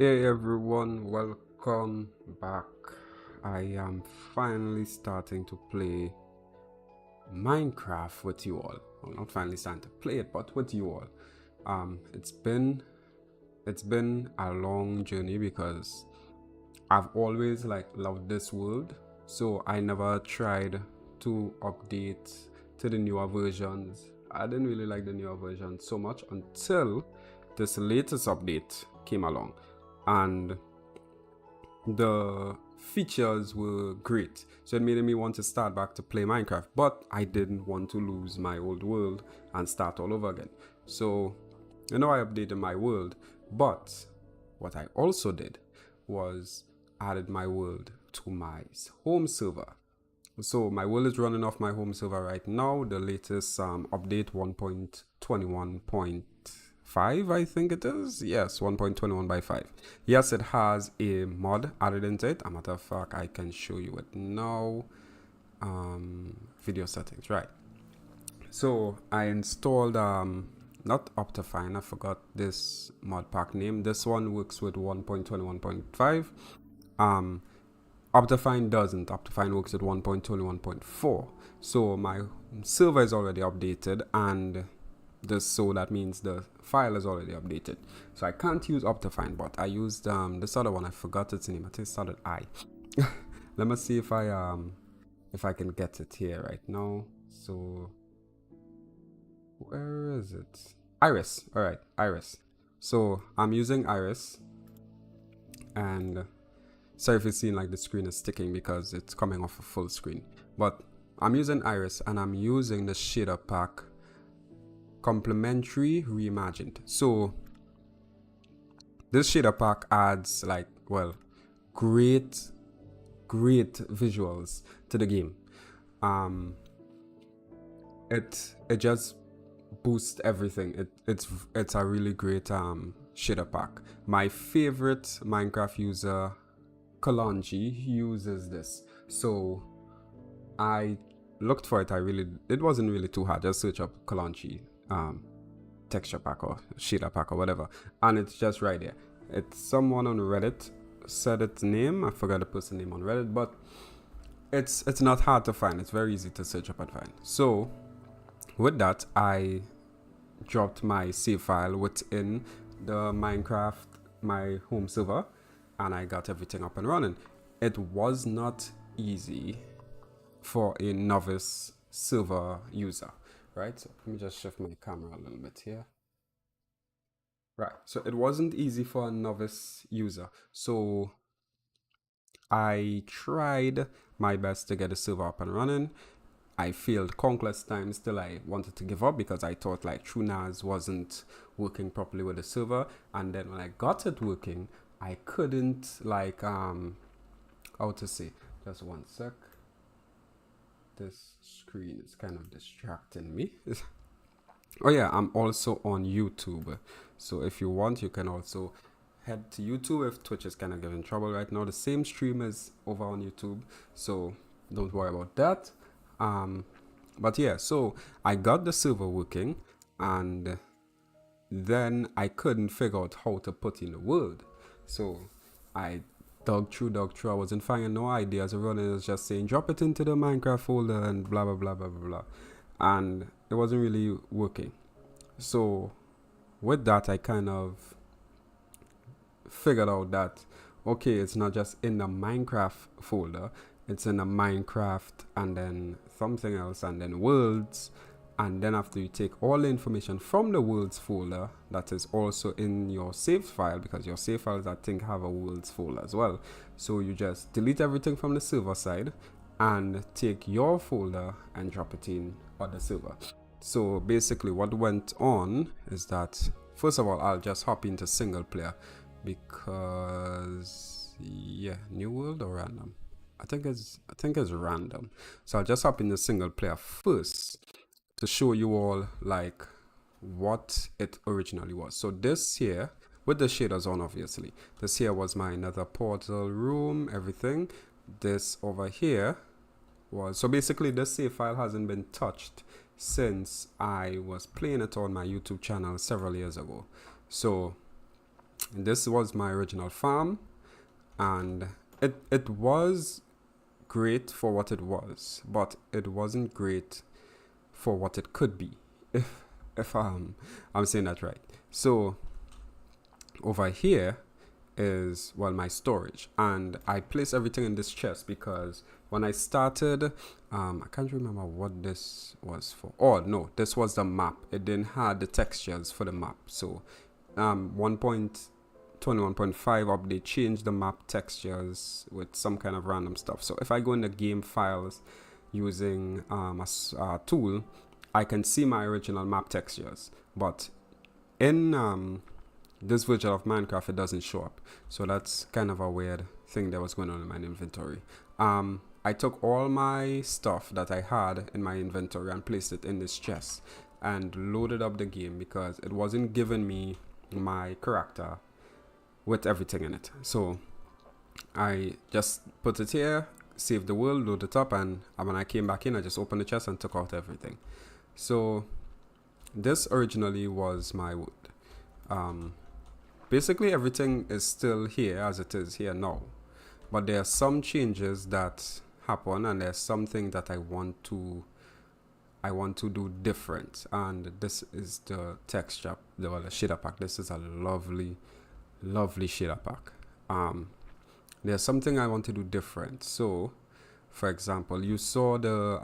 Hey everyone, welcome back. I am finally starting to play Minecraft with you all. Well, not finally starting to play it, but with you all. It's been a long journey because I've always loved this world, so I never tried to update to the newer versions. I didn't really like the newer version so much until this latest update came along, and the features were great, so it made me want to start back to play Minecraft, but I didn't want to lose my old world and start all over again. So I updated my world, but what I also did was added my world to my home server. So my world is running off my home server right now. The latest update 1.21.5, I think it is. Yes, 1.21 by 5. Yes, it has a mod added into it. A matter of fact, I can show you it now. Video settings, right? So I installed not Optifine, I forgot this mod pack name. This one works with 1.21.5. Optifine doesn't. Optifine works at 1.21.4. So my server is already updated, and that means the file is already updated. So I can't use Optifine, but I used this other one. I forgot its name. I think it started I. Let me see if I can get it here right now. So where is it? Iris. All right, Iris. So I'm using Iris, and sorry if you're seeing like the screen is sticking because it's coming off a full screen. But I'm using Iris, and I'm using the shader pack Complementary Reimagined. So this shader pack adds great visuals to the game. It just boosts everything. It's a really great shader pack. My favorite Minecraft user, Kalonji, uses this. So I looked for it. It wasn't really too hard. Just search up Kalonji texture pack or shader pack or whatever, and it's just right there. It's someone on Reddit said its name. I forgot the person name on Reddit, but it's not hard to find. It's very easy to search up and find. So with that, I dropped my save file within the Minecraft, my home server, and I got everything up and running. It was not easy for a novice server user, right? So let me just shift my camera a little bit here. Right, so it wasn't easy for a novice user. So I tried my best to get the server up and running. I failed countless times till I wanted to give up because I thought like TrueNAS wasn't working properly with the server. And then when I got it working, I couldn't how to say, just one sec. This screen is kind of distracting me. Oh yeah, I'm also on YouTube. So if you want, you can also head to YouTube if Twitch is kind of giving trouble right now. The same stream is over on YouTube, so don't worry about that. But yeah, so I got the server working, and then I couldn't figure out how to put in the word. So I dug through. I wasn't finding no ideas. Everyone was just saying, drop it into the Minecraft folder and blah, blah, blah, blah, blah, blah. And it wasn't really working. So with that, I kind of figured out that, okay, it's not just in the Minecraft folder. It's in the Minecraft and then something else and then worlds. And then after you take all the information from the worlds folder that is also in your save file, because your save files I think have a worlds folder as well. So you just delete everything from the server side and take your folder and drop it in on the server. So basically what went on is that, first of all, I'll just hop into single player because, yeah, new world or random? I think it's random. So I'll just hop in the single player first to show you all like what it originally was. So this here, with the shaders on, obviously, this here was my nether portal room, everything. This over here was, so basically this save file hasn't been touched since I was playing it on my YouTube channel several years ago. So this was my original farm, and it was great for what it was, but it wasn't great for what it could be, if I'm saying that right. So over here is, well, my storage, and I place everything in this chest because when I started, I can't remember what this was for. Oh no, this was the map. It didn't have the textures for the map. So 1.21.5 update changed the map textures with some kind of random stuff. So if I go in the game files using a tool, I can see my original map textures, but in this version of Minecraft it doesn't show up. So that's kind of a weird thing that was going on in my inventory. I took all my stuff that I had in my inventory and placed it in this chest and loaded up the game because it wasn't giving me my character with everything in it. So I just put it here, saved the world, load it up, and when I came back in, I just opened the chest and took out everything. So this originally was my wood. Basically everything is still here as it is here now, but there are some changes that happen, and there's something that I want to do different, and this is the texture, the shader pack. This is a lovely shader pack. There's something I want to do different. So for example, you saw the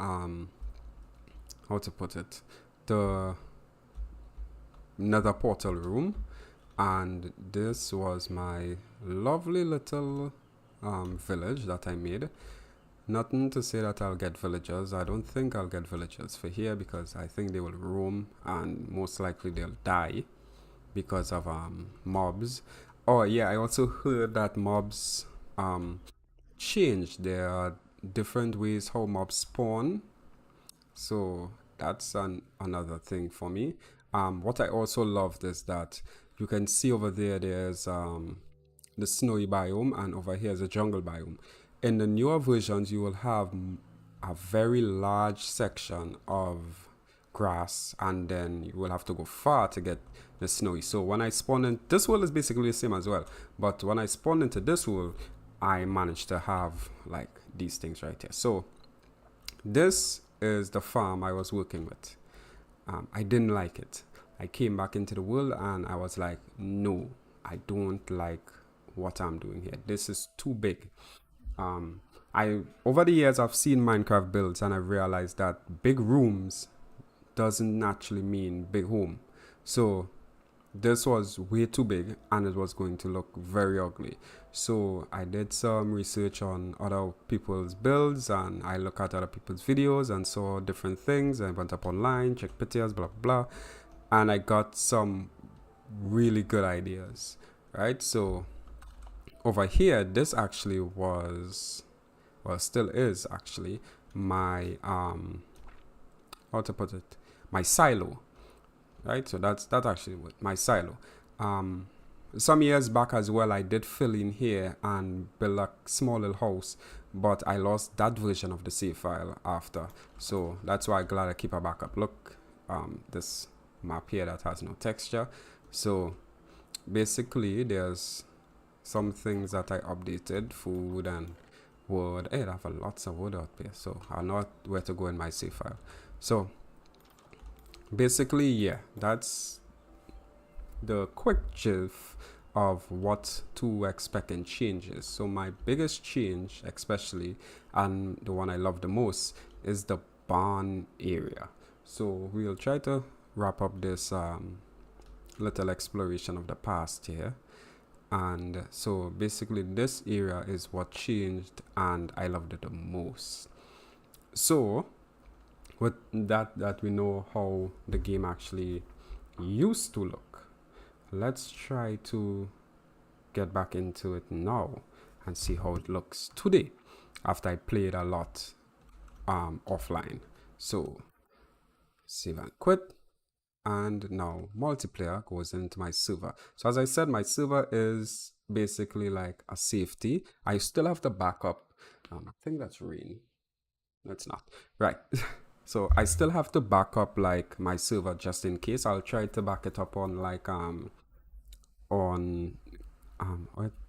how to put it, the nether portal room, and this was my lovely little village that I made. Nothing to say that I'll get villagers. I don't think I'll get villagers for here because I think they will roam and most likely they'll die because of mobs. Oh yeah, I also heard that mobs change. There are different ways how mobs spawn, so that's another thing for me. What I also loved is that you can see over there, there's the snowy biome, and over here is a jungle biome. In the newer versions, you will have a very large section of grass, and then you will have to go far to get the snowy. So when I spawned in, this world is basically the same as well, but when I spawned into this world, I managed to have like these things right here. So this is the farm I was working with. I didn't like it. I came back into the world and I was like, no, I don't like what I'm doing here. This is too big. Over the years I've seen Minecraft builds and I've realized that big rooms doesn't naturally mean big home. So this was way too big and it was going to look very ugly. So I did some research on other people's builds and I looked at other people's videos and saw different things. I went up online, checked pictures, blah blah, and I got some really good ideas, right? So over here, this actually was, well, still is actually my how to put it, my silo, right? So that's actually what my silo. Some years back as well, I did fill in here and build a small little house, but I lost that version of the save file after, so that's why I'm glad I keep a backup. Look, this map here that has no texture. So basically there's some things that I updated, food and wood. Hey, I have lots of wood out there, so I know where to go in my save file. So basically, yeah, that's the quick gist of what to expect in changes. So my biggest change, especially, and the one I love the most, is the barn area. So we'll try to wrap up this little exploration of the past here. And so basically this area is what changed and I loved it the most. So with that we know how the game actually used to look, let's try to get back into it now and see how it looks today after I played a lot offline. So save and quit, and now multiplayer goes into my server. So as I said, my server is basically like a safety. I still have the backup. I think that's rain. No, it's not. Right. So I still have to back up like my server just in case. I'll try to back it up on like on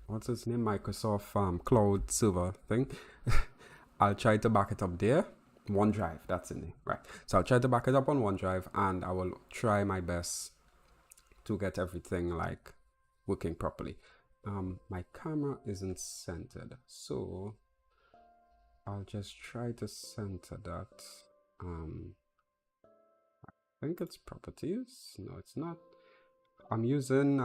what's its name, Microsoft cloud server thing. I'll try to back it up there. OneDrive, that's the name, right? So I'll try to back it up on OneDrive, and I will try my best to get everything like working properly. My camera isn't centered, so I'll just try to center that. I think it's properties. No, it's not. I'm using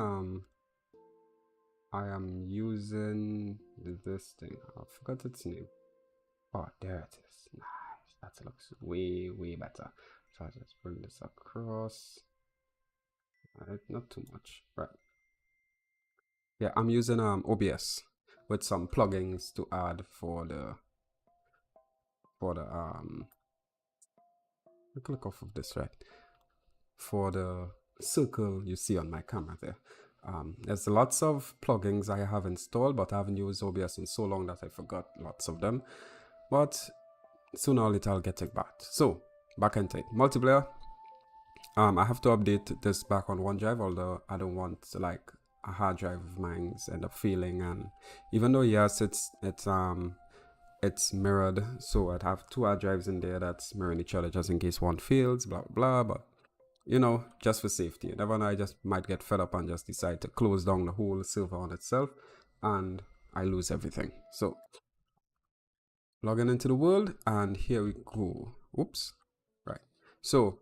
I am using this thing. I forgot its name. Oh, there it is. Nice. That looks way better. So I'll just bring this across. Right, not too much. Right. Yeah, I'm using OBS with some plugins to add for the click off of this, right? For the circle you see on my camera there. There's lots of plugins I have installed, but I haven't used OBS in so long that I forgot lots of them. But sooner or later I'll get it back. So back into it. Multiplayer. I have to update this back on OneDrive, although I don't want like a hard drive of mine end up failing. And even though yes, it's mirrored, so I'd have two hard drives in there that's mirroring each other just in case one fails, blah blah. But you know, just for safety. You never know, I just might get fed up and just decide to close down the whole server on itself, and I lose everything. So logging into the world, and here we go. Oops. Right. So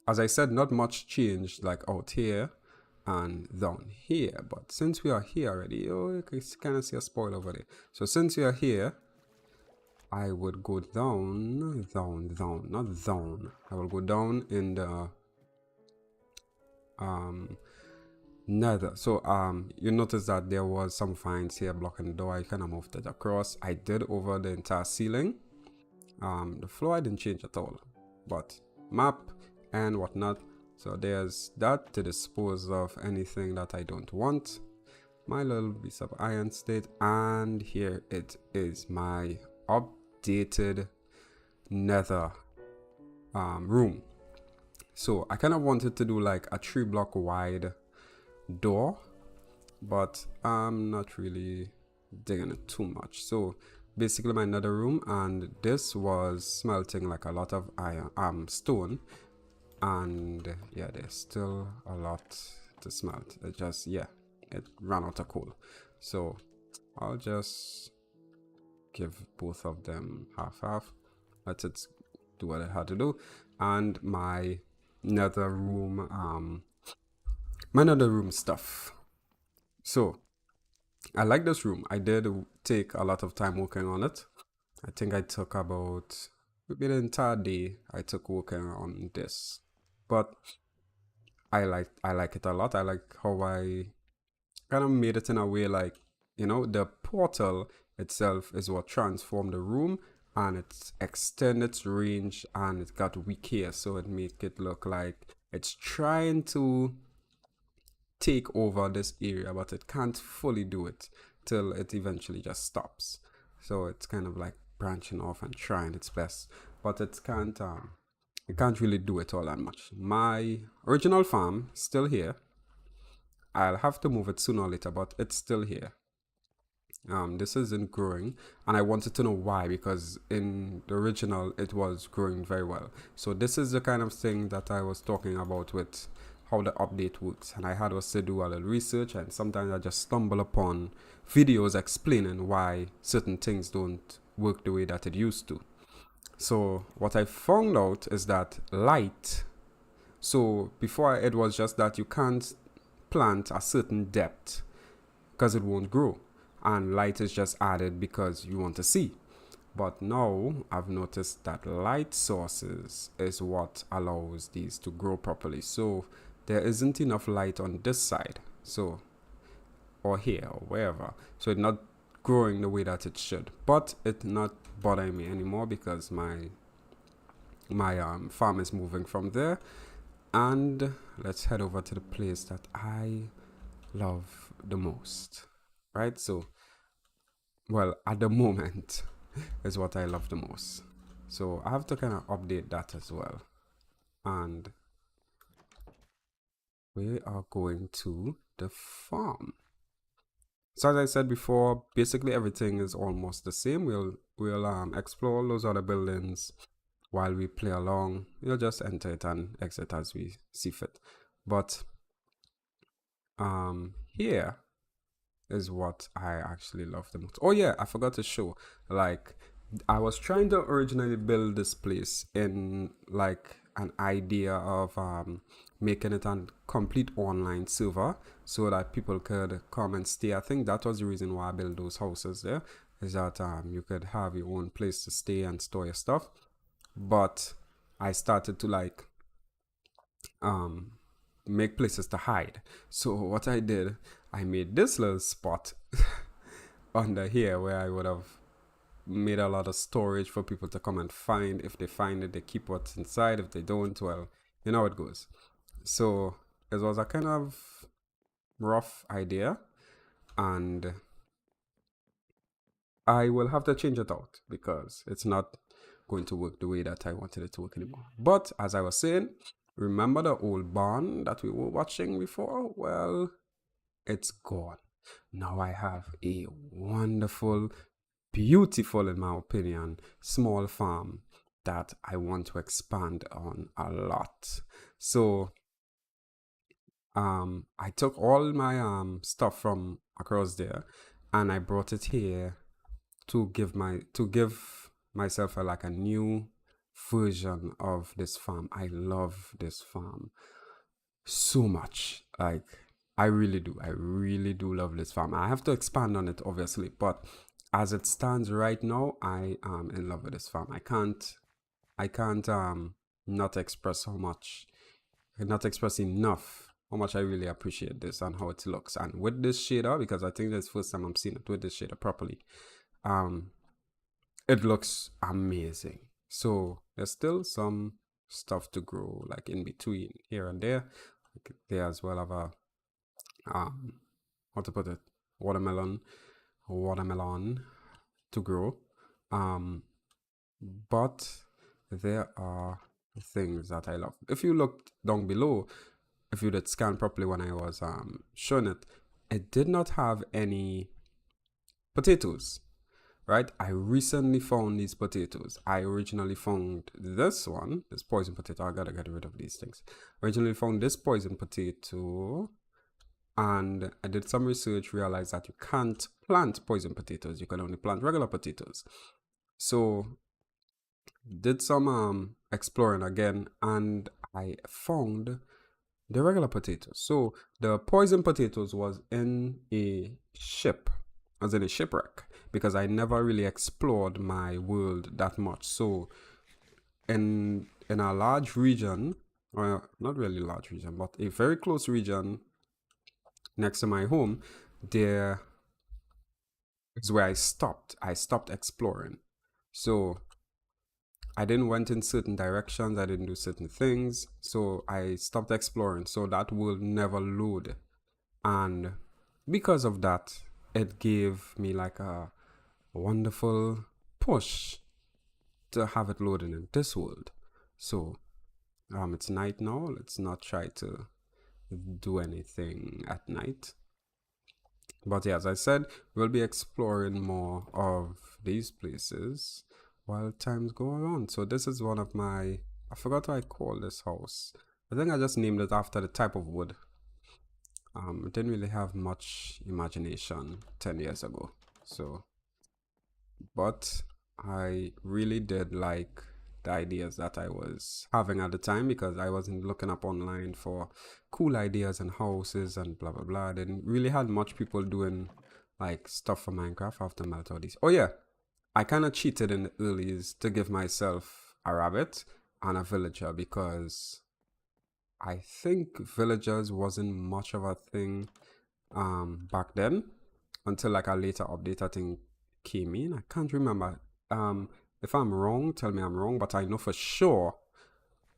as I said, not much changed like out here and down here, but since we are here already, oh, you can kind of see a spoil over there. So since we are here, I would go down, not down. I will go down in the nether. So you notice that there was some vines here blocking the door. I kind of moved it across. I did over the entire ceiling. The floor I didn't change at all, but map and whatnot. So there's that to dispose of anything that I don't want. My little piece of iron state, and here it is, my updated nether room. So I kind of wanted to do like a 3-block wide door, but I'm not really digging it too much. So basically my nether room, and this was smelting like a lot of iron stone, and yeah, there's still a lot to smelt. It just, yeah, it ran out of coal. So I'll just give both of them half. Let it do what it had to do. And my nether room stuff. So I like this room. I did take a lot of time working on it. I think I took about maybe the entire day I took working on this, but I like it a lot. I like how I kind of made it in a way like, you know, the portal itself is what transformed the room, and it's extended its range, and it got weak here, so it make it look like it's trying to take over this area, but it can't fully do it till it eventually just stops. So it's kind of like branching off and trying its best, but it can't really do it all that much. My original farm still here. I'll have to move it sooner or later, but it's still here. This isn't growing, and I wanted to know why, because in the original it was growing very well. So this is the kind of thing that I was talking about with how the update works, and I had us to do a little research, and sometimes I just stumble upon videos explaining why certain things don't work the way that it used to. So what I found out is that light, so before it was just that you can't plant a certain depth because it won't grow, and light is just added because you want to see. But now I've noticed that light sources is what allows these to grow properly. So there isn't enough light on this side, so, or here or wherever, so it's not growing the way that it should. But it's not bothering me anymore because my farm is moving from there. And let's head over to the place that I love the most, right? So, well, at the moment is what I love the most. So I have to kind of update that as well. And we are going to the farm. So as I said before, basically everything is almost the same. We'll explore those other buildings while we play along. You'll just enter it and exit as we see fit. But here is what I actually love the most. Oh yeah, I forgot to show. Like, I was trying to originally build this place in like an idea of making it a complete online server so that people could come and stay. I think that was the reason why I built those houses there, is that you could have your own place to stay and store your stuff. But I started to like make places to hide. So what I did, I made this little spot under here where I would have made a lot of storage for people to come and find. If they find it, they keep what's inside. If they don't, well, you know how it goes. So it was a kind of rough idea, and I will have to change it out because it's not going to work the way that I wanted it to work anymore. But as I was saying, remember the old barn that we were watching before? Well, it's gone. Now I have a wonderful, beautiful, in my opinion, small farm that I want to expand on a lot. So I took all my stuff from across there and I brought it here to give myself like a new version of this farm. I love this farm so much. Like, I really do love this farm. I have to expand on it obviously, but as it stands right now, I am in love with this farm. I can't not express not express enough how much I really appreciate this and how it looks. And with this shader, because I think that's the first time I'm seeing it with this shader properly, it looks amazing. So there's still some stuff to grow, like in between here and there. There as well have a how to put it, watermelon to grow. But there are things that I love. If you look down below, if you did scan properly when I was showing it, it did not have any potatoes, right? I recently found these potatoes. I originally found this one, this poison potato. I gotta get rid of these things. Originally found this poison potato, and I did some research, realized that you can't plant poison potatoes. You can only plant regular potatoes. So did some exploring again, and I found the regular potatoes. So the poison potatoes was in a ship, as in a shipwreck, because I never really explored my world that much. So in a large region, or not really large region, but a very close region next to my home, there is where I stopped. I stopped exploring. So I didn't went in certain directions. I didn't do certain things. So I stopped exploring. So that will never load. And because of that, it gave me like a wonderful push to have it loading in this world. So it's night now. Let's not try to do anything at night. But yeah, as I said, we'll be exploring more of these places while times go on. So this is one of my, I forgot what I call this house. I think I just named it after the type of wood. Didn't really have much imagination 10 years ago. So, but I really did like the ideas that I was having at the time, because I wasn't looking up online for cool ideas and houses and blah blah blah. I didn't really had much people doing like stuff for Minecraft after melt all these. Oh yeah, I kind of cheated in the earlies to give myself a rabbit and a villager, because I think villagers wasn't much of a thing back then until like a later update I think came in. I can't remember. If I'm wrong, tell me I'm wrong, but I know for sure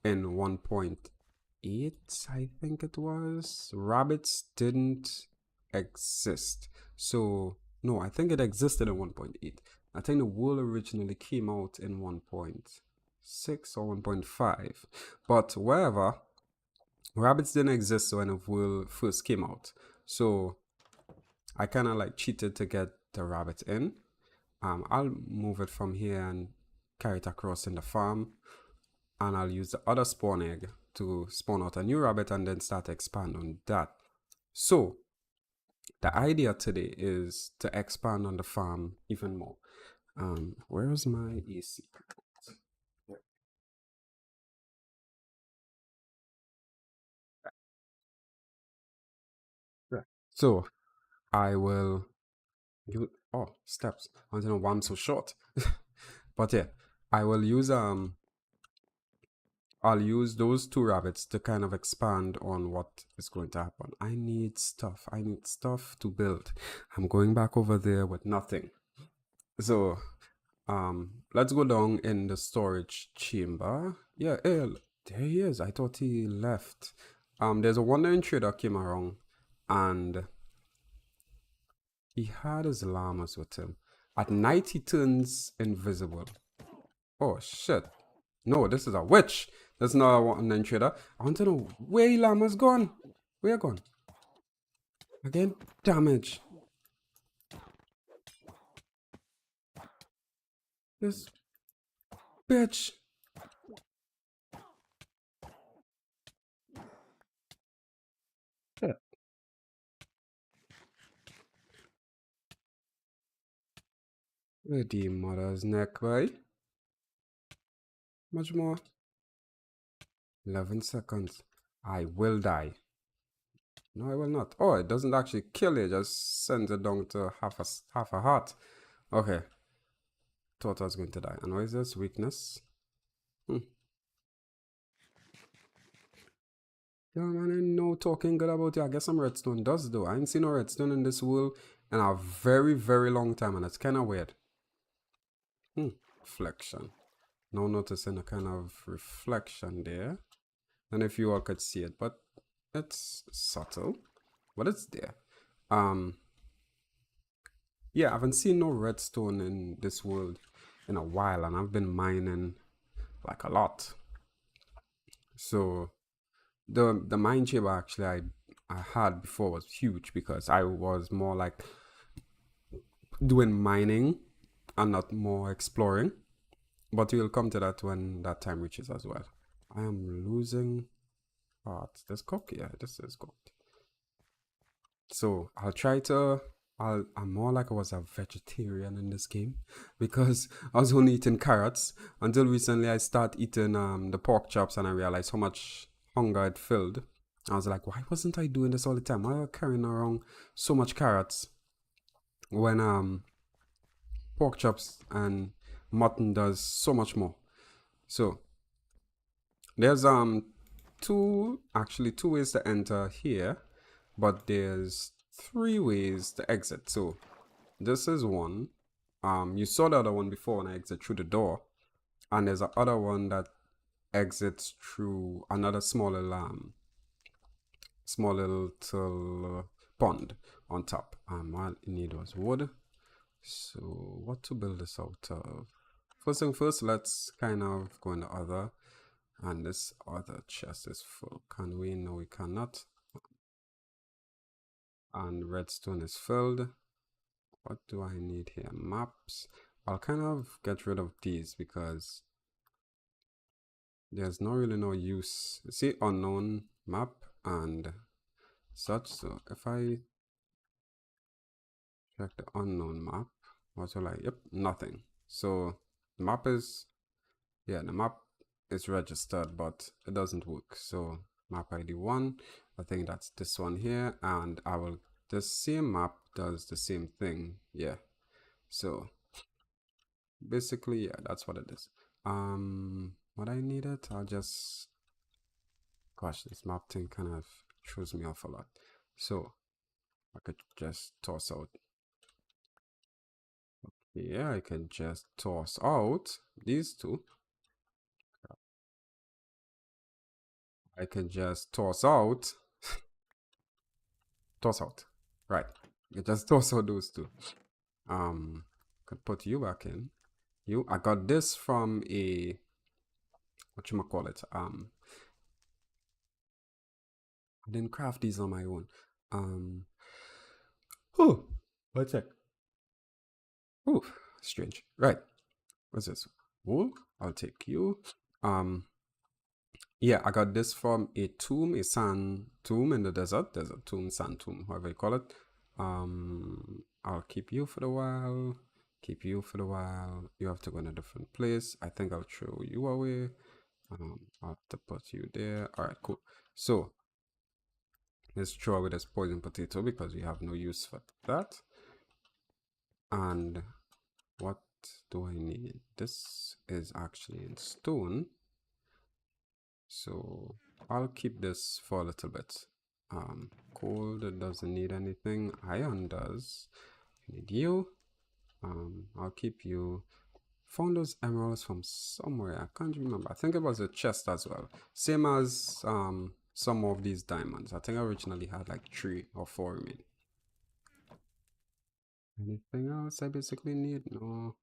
in 1.8, I think it was, rabbits didn't exist. So no, I think it existed in 1.8. I think the world originally came out in 1.6 or 1.5, but wherever, rabbits didn't exist when the world first came out. So I kind of like cheated to get the rabbit in. I'll move it from here and carry it across in the farm, and I'll use the other spawn egg to spawn out a new rabbit and then start to expand on that. So the idea today is to expand on the farm even more. Where is my AC? Yeah. So I will use, oh, steps. I don't know why I'm so short. But yeah, I will use I'll use those two rabbits to kind of expand on what is going to happen. I need stuff. I need stuff to build. I'm going back over there with nothing. So let's go down in the storage chamber. Yeah, there he is. I thought he left. There's a wandering trader came around and he had his llamas with him. At night he turns invisible. Oh shit. No, this is a witch. That's not a wandering trader. I want to know where your llama's gone. Where you gone? Again, damage. This bitch. Yeah. Where the mother's neck, boy? Much more? 11 seconds. I will die. No, I will not. Oh, it doesn't actually kill it. Just sends it down to half a heart. Okay. Thought I was going to die. And what is this? Weakness? Yeah, man, I know talking good about you. I guess some redstone does though. I ain't seen no redstone in this world in a very, very long time, and it's kind of weird. Reflection. Now noticing a kind of reflection there. And if you all could see it, but it's subtle. But it's there. Yeah, I haven't seen no redstone in this world in a while, and I've been mining like a lot. So the mine chamber actually I had before was huge because I was more like doing mining and not more exploring. But we'll come to that when that time reaches as well. I am losing parts. This cooked? Yeah, this is cooked. So I'll try to. I'm more like I was a vegetarian in this game because I was only eating carrots until recently I started eating the pork chops and I realized how much hunger it filled. I was like, why wasn't I doing this all the time? Why am I carrying around so much carrots when pork chops and mutton does so much more? So there's two ways to enter here, but there's three ways to exit. So this is one. You saw the other one before when I exit through the door, and there's a other one that exits through another small little pond on top. What I need was wood. So what to build this out of? First thing first, let's kind of go in the other. And this other chest is full. Can we? No, we cannot. And redstone is filled. What do I need here? Maps. I'll kind of get rid of these because there's not really no use. See, unknown map and such. So if I check the unknown map, what's it like? Yep, nothing. So the map is, yeah, the map is registered, but it doesn't work. So map ID 1, I think that's this one here, and I will, the same map does the same thing. Yeah. So basically, yeah, that's what it is. What I needed, I'll just, gosh, this map thing kind of throws me off a lot. So I could just toss out. Yeah, I can just toss out these two. I can just toss out. Toss out. Right. You just toss out those two. Could put you back in. You, I got this from a, what you call it? I didn't craft these on my own. Oh, let's check. Oh, strange. Right. What's this? Wool. I'll take you. Yeah, I got this from a tomb, a sand tomb in the desert. Desert tomb, sand tomb, however you call it. I'll keep you for the while. Keep you for the while. You have to go in a different place. I think I'll throw you away. I'll have to put you there. All right, cool. So let's throw away this poison potato because we have no use for that. And what do I need? This is actually in stone. So I'll keep this for a little bit. Gold doesn't need anything. Iron does. I need you. I'll keep you. Found those emeralds from somewhere. I can't remember. I think it was a chest as well. Same as some of these diamonds. I think I originally had like 3 or 4 remaining. Anything else I basically need? No.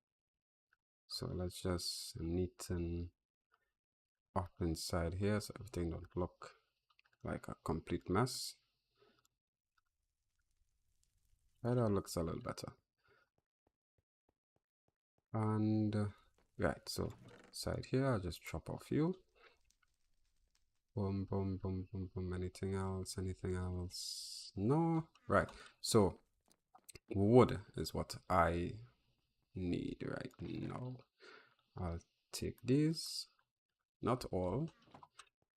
So let's just neaten up inside here so everything don't look like a complete mess. That looks a little better. And right, so side here, I'll just chop off you. Boom, boom, boom, boom, boom. Anything else? Anything else? No. Right. So wood is what I need right now. I'll take these. Not all,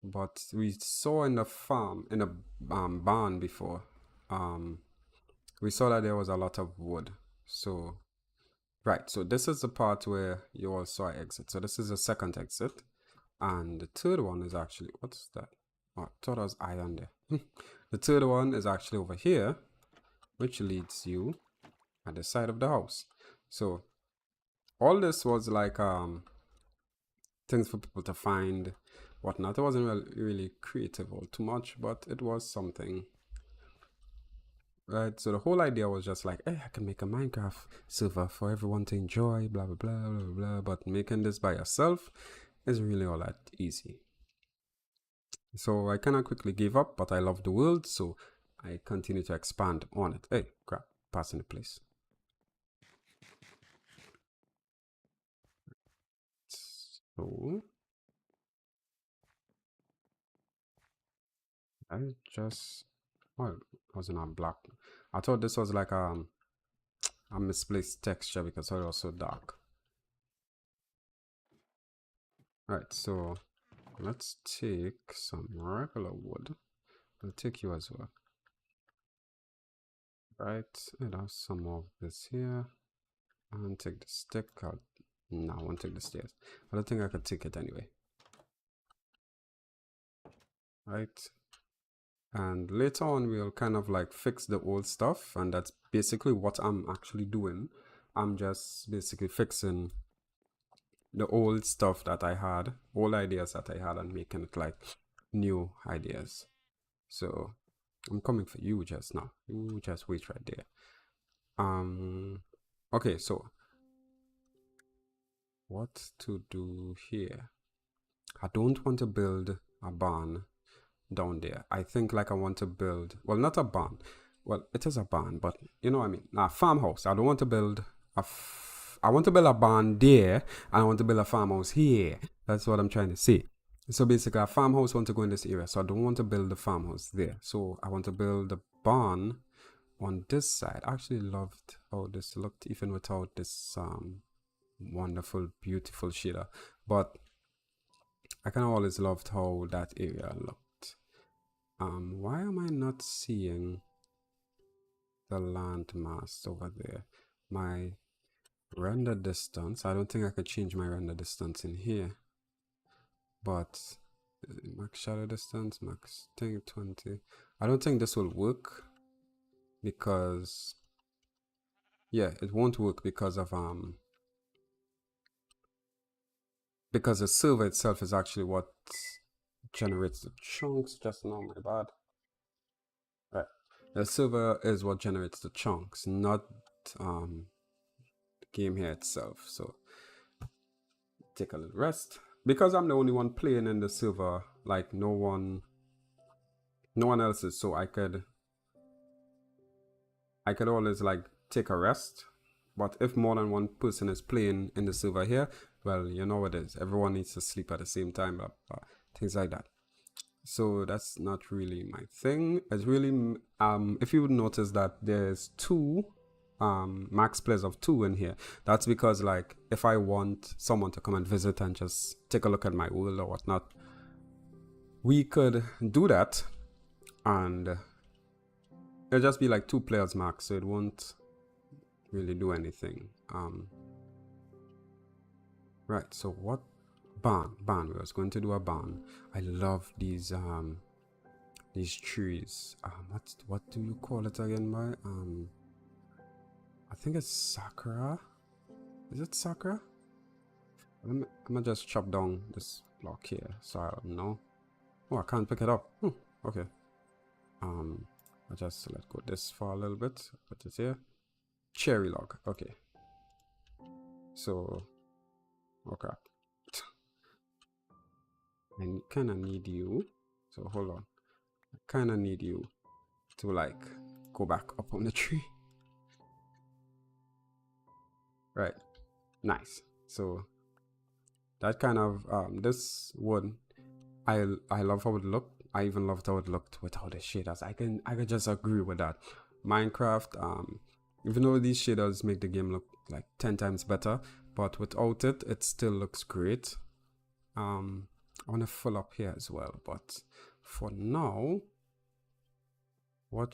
but we saw in the farm, in a barn before. We saw that there was a lot of wood. So right, so this is the part where you all saw exit. So this is the second exit. And the third one is actually, what's that? Oh, I thought I was iron there. The third one is actually over here, which leads you at the side of the house. So all this was like things for people to find, whatnot. It wasn't really creative or too much, but it was something. Right, so the whole idea was just like, hey, I can make a Minecraft server for everyone to enjoy, blah blah blah blah blah blah. But making this by yourself is really all that easy. So I kind of quickly gave up, but I love the world, so I continue to expand on it. Hey, crap, passing the place. So I just, oh, it wasn't on black. I thought this was like a misplaced texture because it was so dark. Right, so let's take some regular wood. I'll take you as well. Right, and have some of this here. And take the stick out. No, I won't take the stairs. I don't think I could take it anyway. Right. And later on, we'll kind of like fix the old stuff. And that's basically what I'm actually doing. I'm just basically fixing the old stuff that I had, old ideas that I had, and making it like new ideas. So I'm coming for you just now. You just wait right there. Okay, so what to do here? I don't want to build a barn down there. I think like I want to build, well, not a barn. Well, it is a barn, but you know what I mean. A farmhouse. I don't want to build I want to build a barn there, and I want to build a farmhouse here. That's what I'm trying to say. So basically, a farmhouse want to go in this area, so I don't want to build the farmhouse there. So I want to build the barn on this side. I actually loved how this looked, even without this wonderful, beautiful shader. But I kind of always loved how that area looked. Why am I not seeing the landmass over there? My render distance, I don't think I could change my render distance in here. But max shadow distance, max thing 20. I don't think this will work because yeah, it won't work because of because the server itself is actually what generates the chunks. Just now, my bad. Right, the server is what generates the chunks, not the game here itself. So take a little rest because I'm the only one playing in the server. Like no one else is. So I I could always like take a rest. But if more than one person is playing in the server here, well, you know what it is. Everyone needs to sleep at the same time, things like that. So that's not really my thing. It's really if you would notice that there's two max players of 2 in here. That's because like if I want someone to come and visit and just take a look at my world or whatnot, we could do that, and it'll just be like 2 players max, so it won't really do anything. Right, so what barn? We was going to do a barn. I love these trees. What do you call it again, my I think it's sakura. Is it sakura? I'm gonna just chop down this block here so I don't know. Oh, I can't pick it up. Okay. I'll just let go this for a little bit. Put it here. Cherry log. Okay. So, okay. I kind of need you. So hold on. I kind of need you to like go back up on the tree. Right. Nice. So that kind of this wood, I love how it looked. I even loved how it looked without the shaders. I can just agree with that. Minecraft, even though these shaders make the game look like 10 times better, but without it, it still looks great. I want to fill up here as well, but for now, where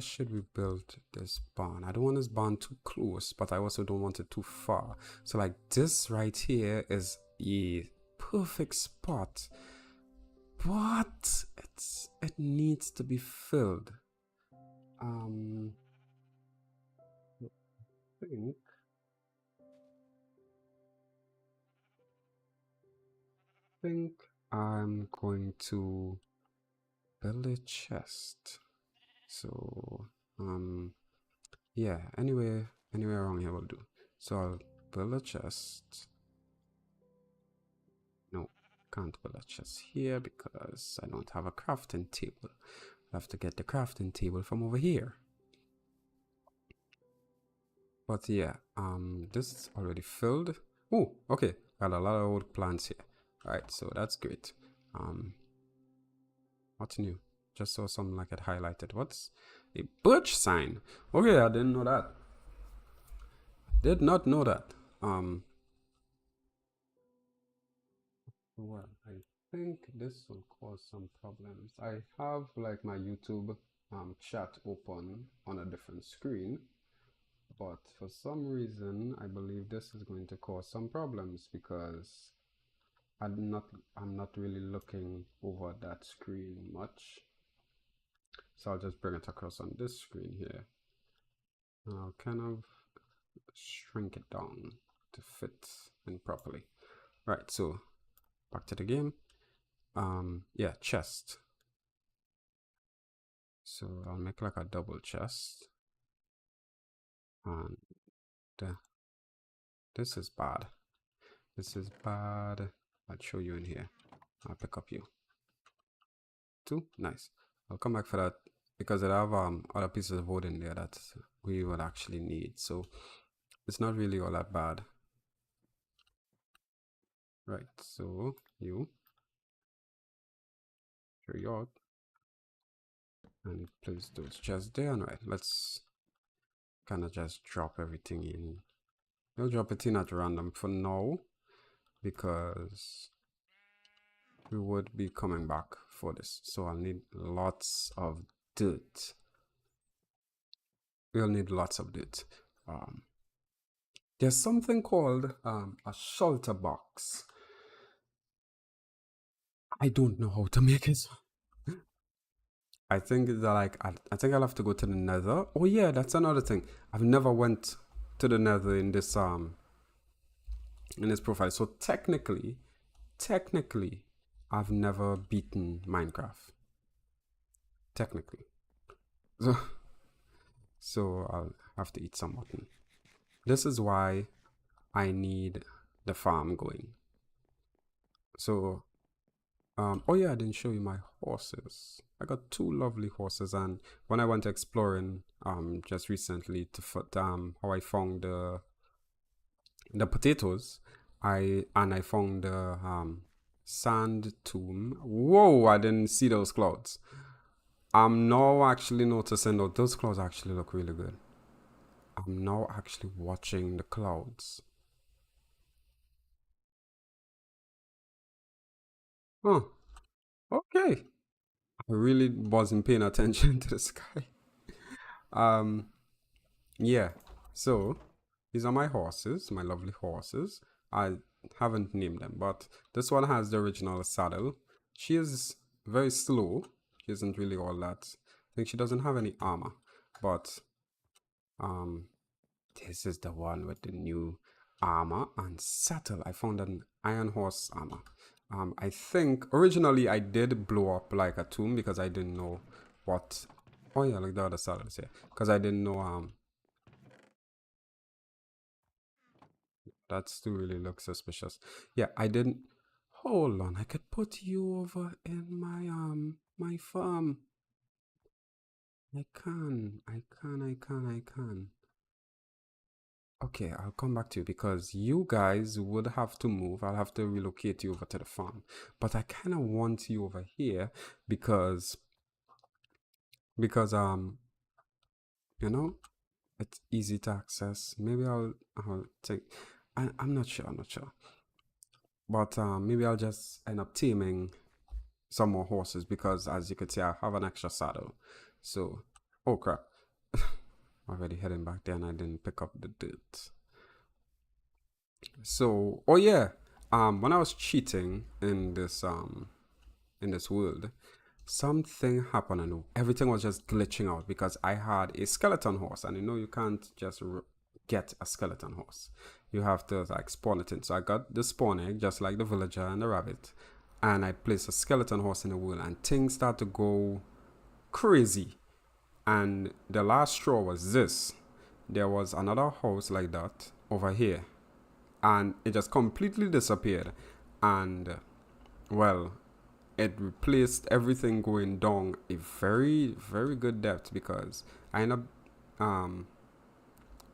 should we build this barn? I don't want this barn too close, but I also don't want it too far. So like this right here is a perfect spot, but it needs to be filled. I think I'm going to build a chest. So yeah, anywhere around here will do. So I'll build a chest. No, can't build a chest here because I don't have a crafting table. I have to get the crafting table from over here. But yeah, this is already filled. Oh, okay, got a lot of old plants here. All right, so that's great. What's new? Just saw something like it highlighted. What's a birch sign? Okay, I didn't know that. Did not know that. Well, I think this will cause some problems. I have like my YouTube chat open on a different screen, but for some reason I believe this is going to cause some problems because I'm not really looking over that screen much. So I'll just bring it across on this screen here. I'll kind of shrink it down to fit in properly. Right, so back to the game. Yeah, chest. So I'll make like a double chest. And this is bad. This is bad. I'll show you in here. I'll pick up you. 2, nice. I'll come back for that because I have other pieces of wood in there that we would actually need. So it's not really all that bad. Right, so you here you are. And place those chests there. And right, let's kind of just drop everything in. We'll drop it in at random for now because we would be coming back for this. So I'll need lots of dirt. We'll need lots of dirt. There's something called a shelter box. I don't know how to make it. I think that like I think I'll have to go to the nether. Oh yeah, that's another thing. I've never went to the nether in this profile. So technically I've never beaten Minecraft. Technically. So I'll have to eat some mutton. This is why I need the farm going. So Oh yeah, I didn't show you my horses. I got two lovely horses, and when I went exploring, just recently how I found the potatoes, I found the sand tomb. Whoa! I didn't see those clouds. I'm now actually noticing that those clouds actually look really good. I'm now actually watching the clouds. Huh. Okay. I really wasn't paying attention to the sky. Um. Yeah. So these are my horses, my lovely horses. I haven't named them, but this one has the original saddle. She is very slow. She isn't really all that. I think she doesn't have any armor, but um, this is the one with the new armor and saddle. I found an iron horse armor. I think originally I did blow up like a tomb because I didn't know what. Oh yeah, like the other saddles here, because I didn't know that still really looks suspicious. Yeah, I didn't. Hold on, I could put you over in my farm. I can. Okay, I'll come back to you because you guys would have to move. I'll have to relocate you over to the farm. But I kind of want you over here because because you know, it's easy to access. Maybe I'll take I'm not sure, I'm not sure. But maybe I'll just end up taming some more horses because as you could see I have an extra saddle. So oh crap. Already heading back there and I didn't pick up the dirt. So oh yeah, when I was cheating in this world, something happened and everything was just glitching out because I had a skeleton horse and you know you can't just get a skeleton horse. You have to like spawn it in. So I got the spawn egg just like the villager and the rabbit, and I placed a skeleton horse in the world and things start to go crazy. And the last straw was this. There was another house like that over here, and it just completely disappeared. And well, it replaced everything going down a very, very good depth because I ended up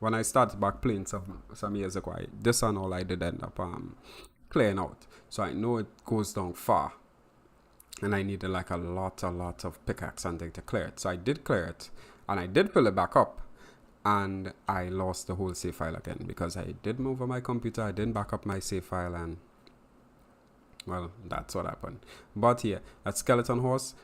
when I started back playing some years ago, this and all I did end up clearing out. So I know it goes down far, and I needed like a lot of pickaxe and thing to clear it. So I did clear it, and I did fill it back up, and I lost the whole save file again because I did move on my computer. I didn't back up my save file, and well, that's what happened. But yeah, that skeleton horse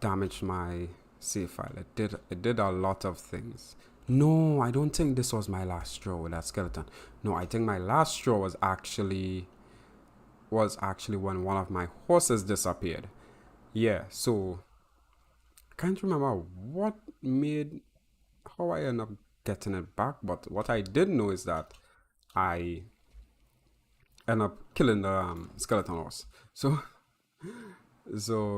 damaged my save file. It did a lot of things. No, I don't think this was my last straw with that skeleton. No, I think my last straw was actually when one of my horses disappeared. Yeah, so can't remember what made how I ended up getting it back, but what I did know is that I ended up killing the skeleton horse. So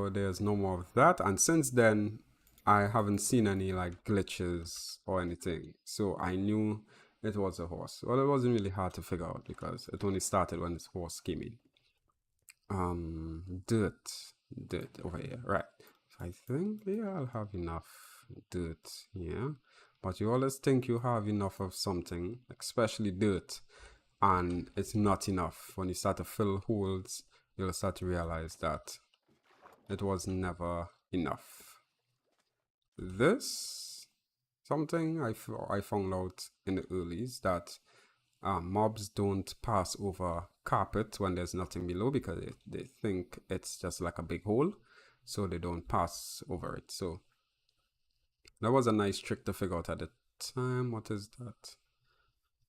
there's no more of that, and since then I haven't seen any like glitches or anything. So I knew it was a horse. Well, it wasn't really hard to figure out because it only started when this horse came in. Dirt over here, right? So I think yeah, I'll have enough dirt here. But you always think you have enough of something, especially dirt, and it's not enough. When you start to fill holes, you'll start to realize that it was never enough. This something I found out in the earlys that mobs don't pass over carpet when there's nothing below because they think it's just like a big hole, so they don't pass over it. So that was a nice trick to figure out at the time. What is that?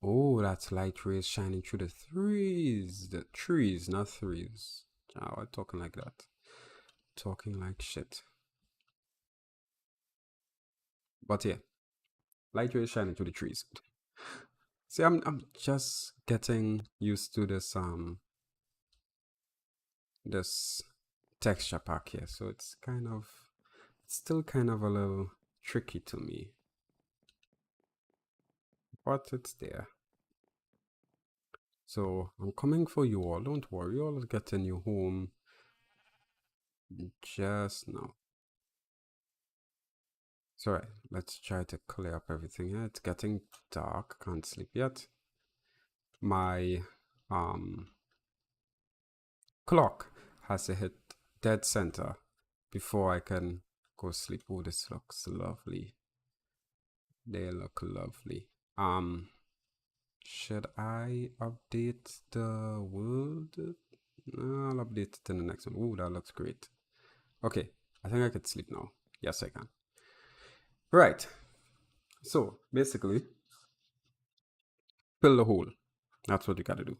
Oh, that's light rays shining through the trees. The trees, not threes. Oh, I'm talking like that. Talking like shit. But yeah, light rays shining through the trees. See, I'm just getting used to this texture pack here, so it's still kind of a little tricky to me, but it's there. So I'm coming for you all. Don't worry, you'll get a new home just now. So right, let's try to clear up everything here. It's getting dark, can't sleep yet. My clock has to hit dead center before I can go sleep. Oh, this looks lovely. They look lovely. Should I update the world? No, I'll update it in the next one. Oh, that looks great. Okay, I think I could sleep now. Yes, I can. Right. So basically, fill the hole. That's what you gotta do.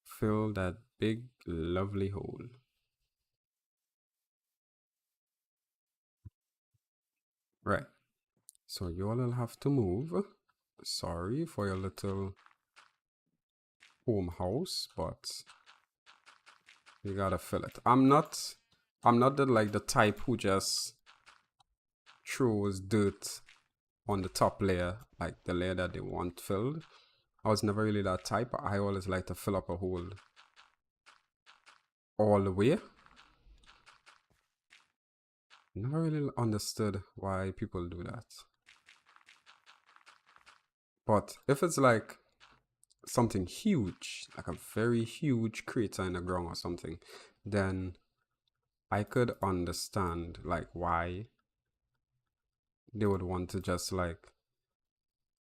Fill that big, lovely hole. Right. So you all will have to move. Sorry for your little home house, but you gotta fill it. I'm not the type who just throws dirt on the top layer, like the layer that they want filled. I was never really that type. I always like to fill up a hole all the way. Never really understood why people do that. But if it's like something huge, like a very huge crater in the ground or something, then I could understand like why they would want to just like,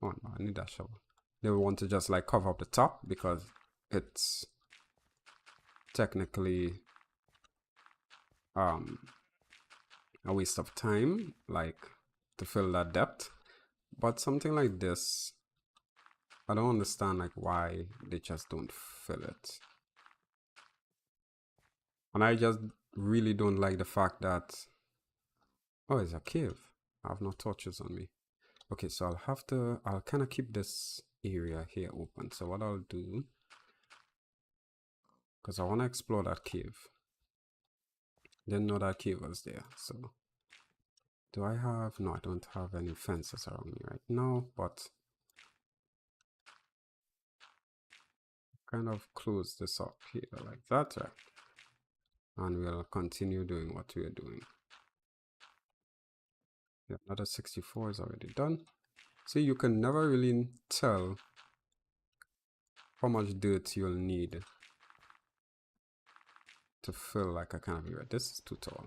oh no, I need that shovel. They would want to just like cover up the top because it's technically a waste of time, like to fill that depth. But something like this, I don't understand like why they just don't fill it. And I just really don't like the fact that, oh, it's a cave. I have no torches on me. Okay, so I'll kind of keep this area here open. So what I'll do, because I want to explore that cave. Didn't know that cave was there. So do I have, no, I don't have any fences around me right now, but kind of close this up here like that, right? And we'll continue doing what we are doing. Yeah, another 64 is already done. See, you can never really tell how much dirt you'll need to fill like a kind of area. This is too tall.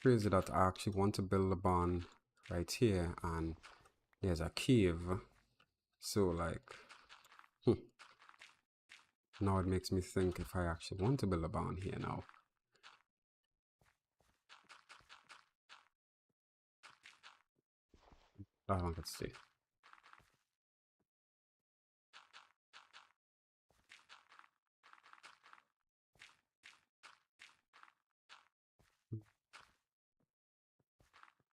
Crazy that I actually want to build a barn right here and there's a cave. So like, now it makes me think if I actually want to build a barn here now. That one could stay.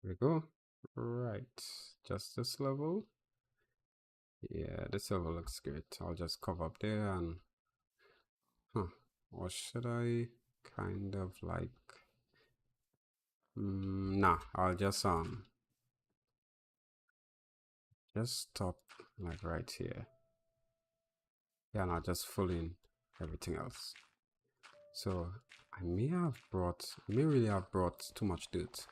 There we go. Right, just this level. Yeah, this level looks great. I'll just cover up there and, or should I kind of like, nah, I'll just stop like right here. Yeah, and I'll just fill in everything else. So I may really have brought too much dirt.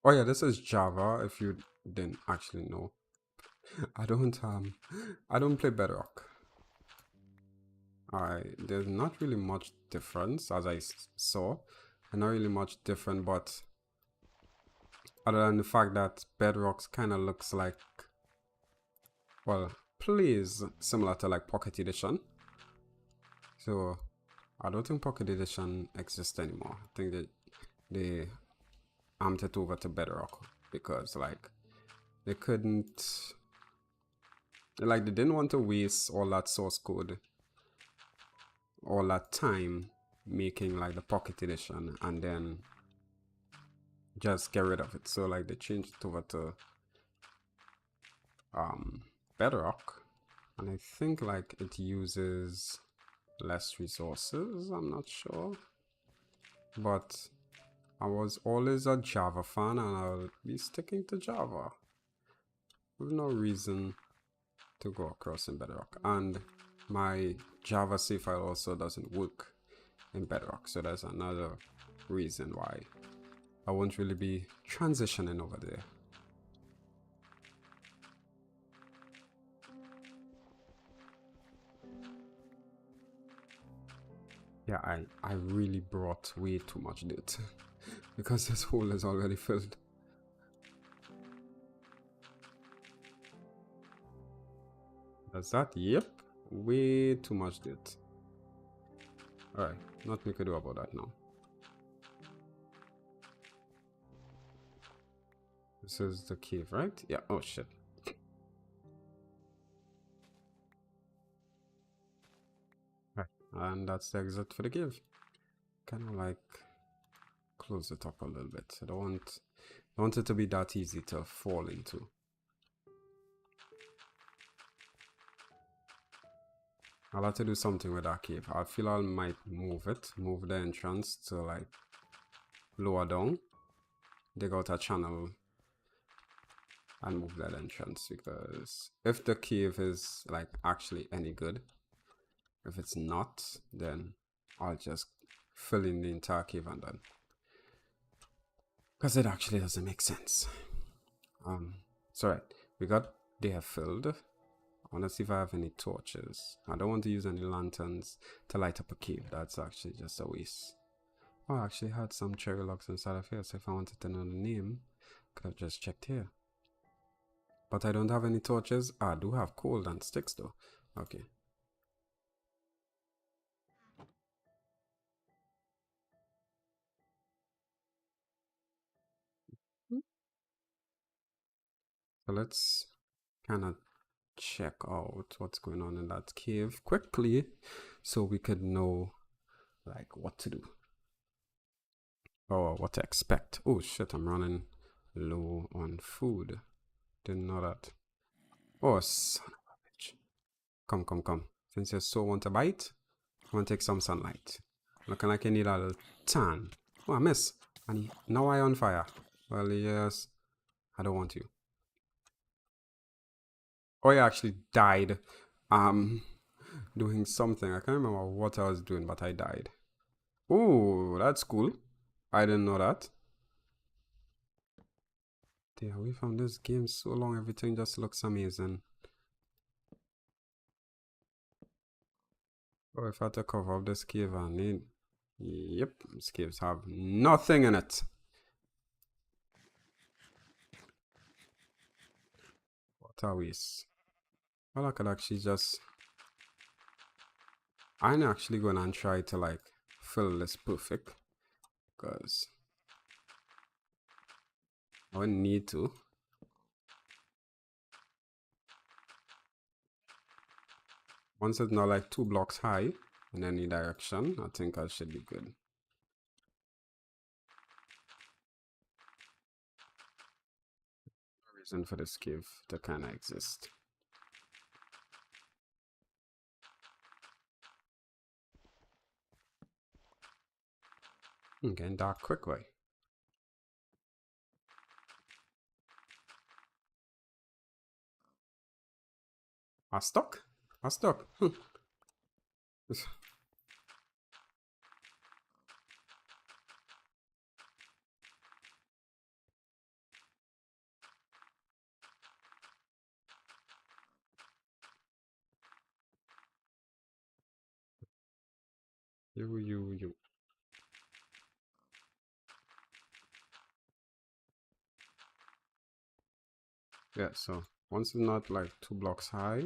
Oh yeah, this is Java, if you didn't actually know. I don't play Bedrock. There's not really much difference as I saw. Not really much different, but other than the fact that Bedrock kind of looks like, well, plays similar to like Pocket Edition. So I don't think Pocket Edition exists anymore. I think that they amped it over to Bedrock because like they couldn't, like they didn't want to waste all that source code, all that time making like the Pocket Edition and then just get rid of it. So like they changed it over to Bedrock, and I think like it uses less resources. I'm not sure, but I was always a Java fan and I'll be sticking to Java. with no reason to go across in Bedrock. And my Java C file also doesn't work in Bedrock, so that's another reason why I won't really be transitioning over there. Yeah, I really brought way too much dirt because this hole is already filled. That's that? Yep, way too much dirt. Alright, nothing we could do about that now. This is the cave, right? Yeah, oh shit. Right, and that's the exit for the cave. Kind of like close it up a little bit. I don't want it to be that easy to fall into. I'll have to do something with that cave. I feel I might move the entrance to like lower down, dig out a channel and move that entrance, because if the cave is like actually any good, if it's not, then I'll just fill in the entire cave and done, because it actually doesn't make sense. So right, we got there filled. I want to see if I have any torches. I don't want to use any lanterns to light up a cave. That's actually just a waste. Oh, I actually had some cherry logs inside of here, so if I wanted to know the name, could have just checked here. But I don't have any torches. I do have coal and sticks though. Okay. So let's kind of check out what's going on in that cave quickly so we could know like what to do or what to expect. Oh shit, I'm running low on food. Didn't know that. Oh, son of a bitch. Come, come, come. Since you so want a bite, I want to take some sunlight. Looking like you need a little tan. Oh, I miss. And now I on fire. Well, yes. I don't want you. Oh, I actually died. Doing something. I can't remember what I was doing, but I died. Oh, that's cool. I didn't know that. Stay away from this game so long. Everything just looks amazing. Oh, if I had to cover up this cave, I need... Yep, these caves have nothing in it. What a waste. Well, I could actually just... I'm actually going to try to like fill this perfect, because I wouldn't need to. Once it's not like 2 blocks high in any direction, I think I should be good. No reason for this cave to kind of exist. Getting dark quick way. I stuck. I stuck. You. Yeah, so once it's not like 2 blocks high,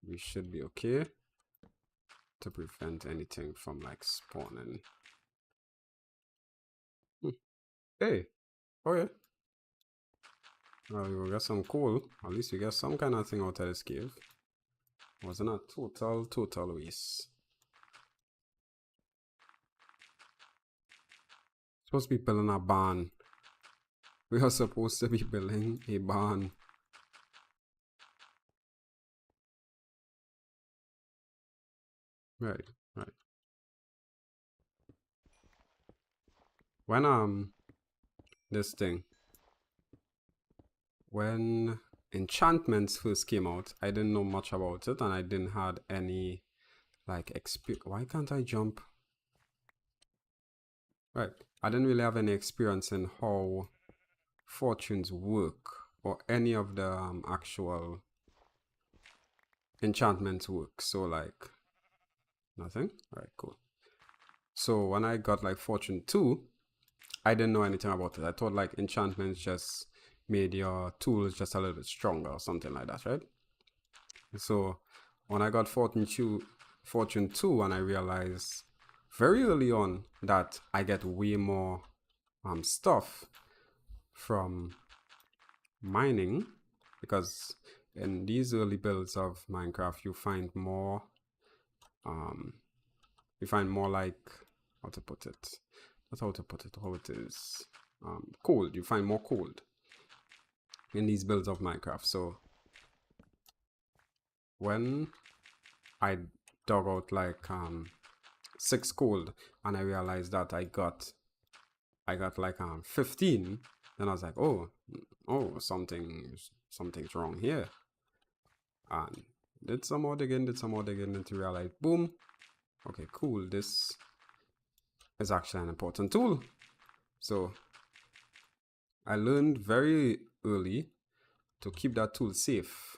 we should be okay to prevent anything from like spawning. Hey, oh yeah. Well, we will get some coal. At least we get some kind of thing out of this cave. Wasn't a total waste. Supposed to be building a barn. We are supposed to be building a barn. Right, right. When this thing, when enchantments first came out, I didn't know much about it, and I didn't had any like experience. Why can't I jump? Right, I didn't really have any experience in how fortunes work or any of the actual enchantments work. So like nothing. All right, cool. So when I got like fortune 2, I didn't know anything about it. I thought like enchantments just made your tools just a little bit stronger or something like that, right? So when I got fortune 2, and I realized very early on that I get way more stuff from mining, because in these early builds of Minecraft you find more like, how to put it, not how to put it, how it is, cold. You find more cold in these builds of Minecraft. So when I dug out like 6 cold, and I realized that I got like 15, then I was like, oh, something's wrong here. And did some more digging, and to realize, boom, okay, cool, this is actually an important tool. So I learned very early to keep that tool safe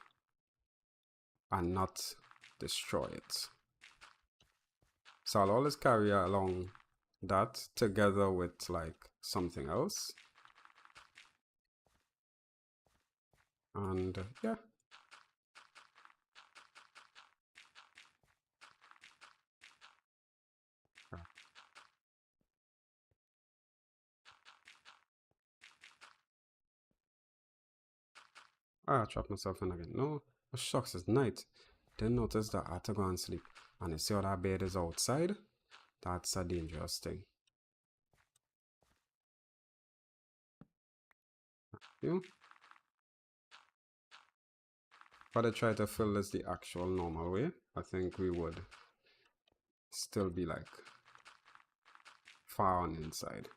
and not destroy it. So I'll always carry along that together with like something else. And yeah. I trapped myself in again. No, oh, shucks, it's night. Didn't notice that I had to go and sleep. And you see how that bed is outside? That's a dangerous thing. You? If I try to fill this the actual normal way, I think we would still be like far on the inside.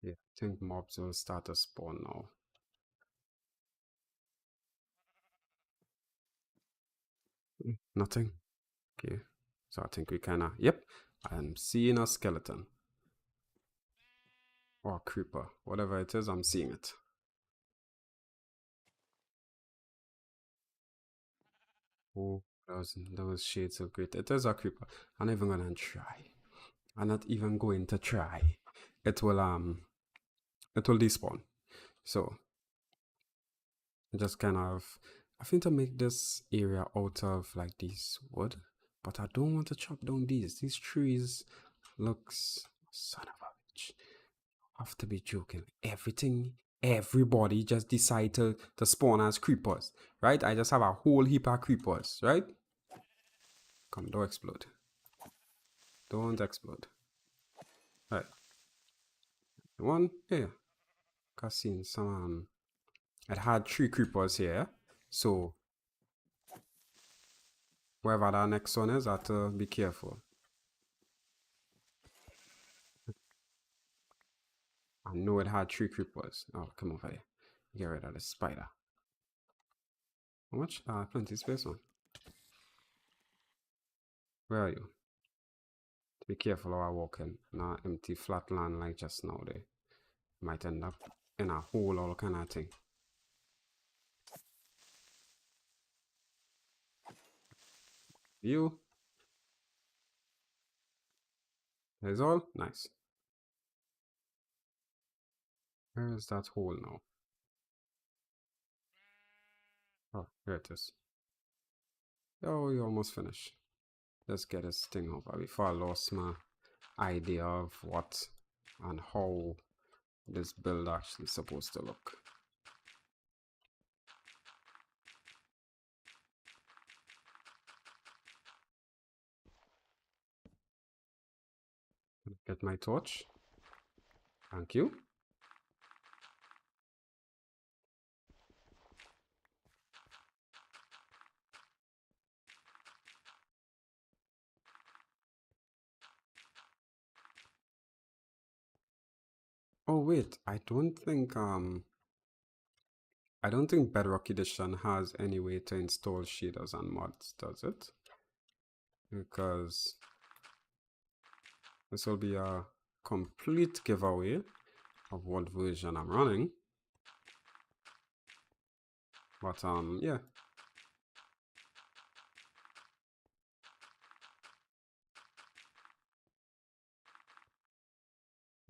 Yeah, I think mobs will start to spawn now. Nothing. Okay. So I think we kinda, yep, I'm seeing a skeleton. Or a creeper. Whatever it is, I'm seeing it. Oh, those shades of great. It is a creeper. I'm not even gonna try. I'm not even going to try. It will despawn. So just kind of, I think, to make this area out of like these wood, but I don't want to chop down these trees. Looks, son of a bitch, have to be joking. Everybody just decide to spawn as creepers, right? I just have a whole heap of creepers, right? Come, don't explode. Don't explode. Right. One here. Cause seen some it had 3 creepers here. So wherever that next one is, I have to be careful. I know it had 3 creepers. Oh, come over here. Get rid of the spider. How much? Plenty space on. Where are you? Be careful how I walk in. Not empty flat land like just now there. Might end up in a hole or kind of thing. You? That's all? Nice. Where is that hole now? Oh, here it is. Oh, you almost finished. Let's get this thing over before I lost my idea of what and how this build actually supposed to look. Get my torch. Thank you. Oh wait, I don't think Bedrock Edition has any way to install shaders and mods, does it? Because this will be a complete giveaway of what version I'm running. But yeah.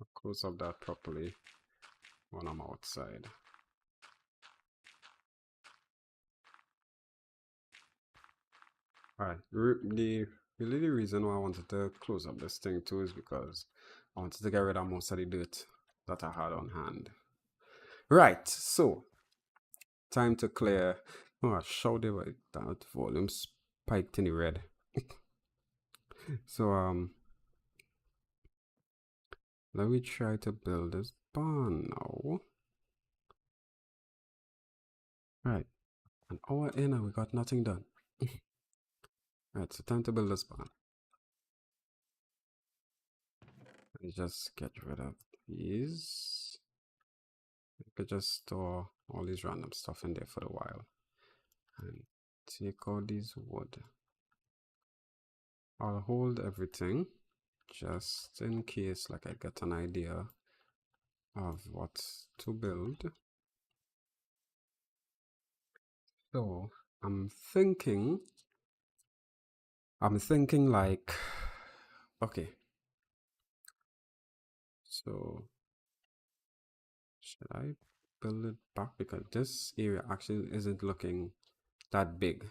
I'll close up that properly when I'm outside. Alright, really the reason why I wanted to close up this thing too is because I wanted to get rid of most of the dirt that I had on hand. Right, so time to clear. Oh, I showed it like that volume spiked in the red. So let me try to build this barn now. Right, an hour in and we got nothing done. Right, so time to build this barn. Let me just get rid of these. I could just store all these random stuff in there for a while. And take all these wood. I'll hold everything just in case like I get an idea of what to build. So I'm thinking like, okay, so should I build it back? Because this area actually isn't looking that big.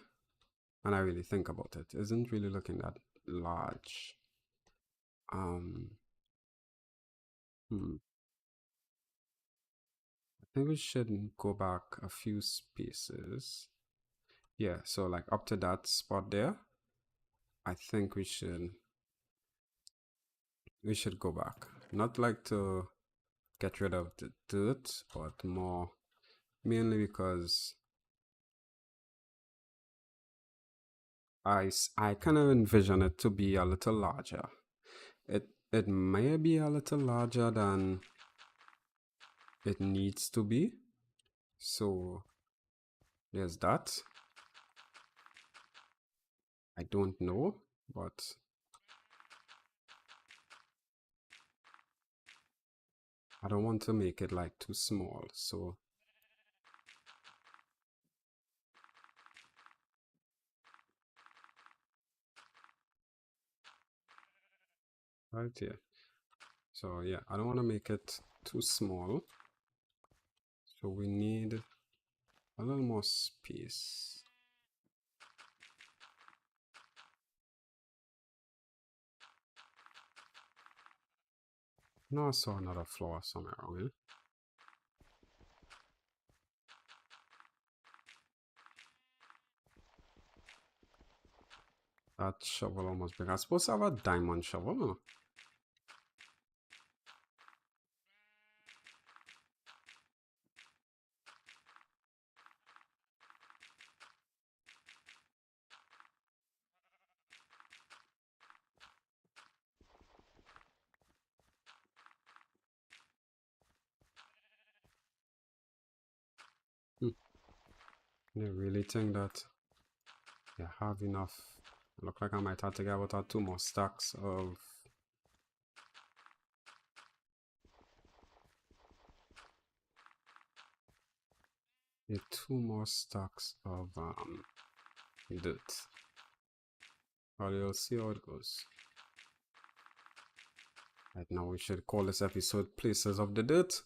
And I really think about it, isn't really looking that large. I think we should go back a few spaces. Yeah, so like up to that spot there, I think we should go back. Not like to get rid of the dirt, but more mainly because I kind of envision it to be a little larger. It may be a little larger than it needs to be. So there's that. I don't know, but I don't want to make it like too small. So right here. So yeah, I don't want to make it too small. So we need a little more space. No, I saw another floor somewhere around here. That shovel almost big. I'm supposed to have a diamond shovel, no? They really think that they have enough. Look like I might have to get about 2 more stacks of yeah, 2 more stacks of dirt. Well, you'll see how it goes. Right now we should call this episode Places of the Dirt.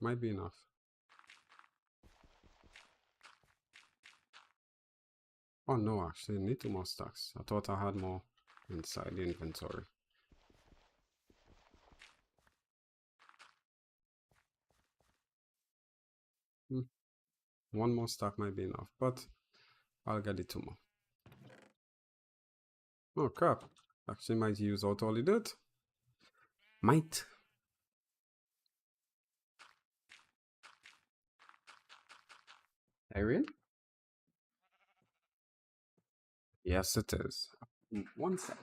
Might be enough. Oh no, actually I need 2 more stacks. I thought I had more inside the inventory. One more stack might be enough, but I'll get it 2 more. Oh crap, actually might use out all the dirt. Might. Irene? Yes, it is. One sec.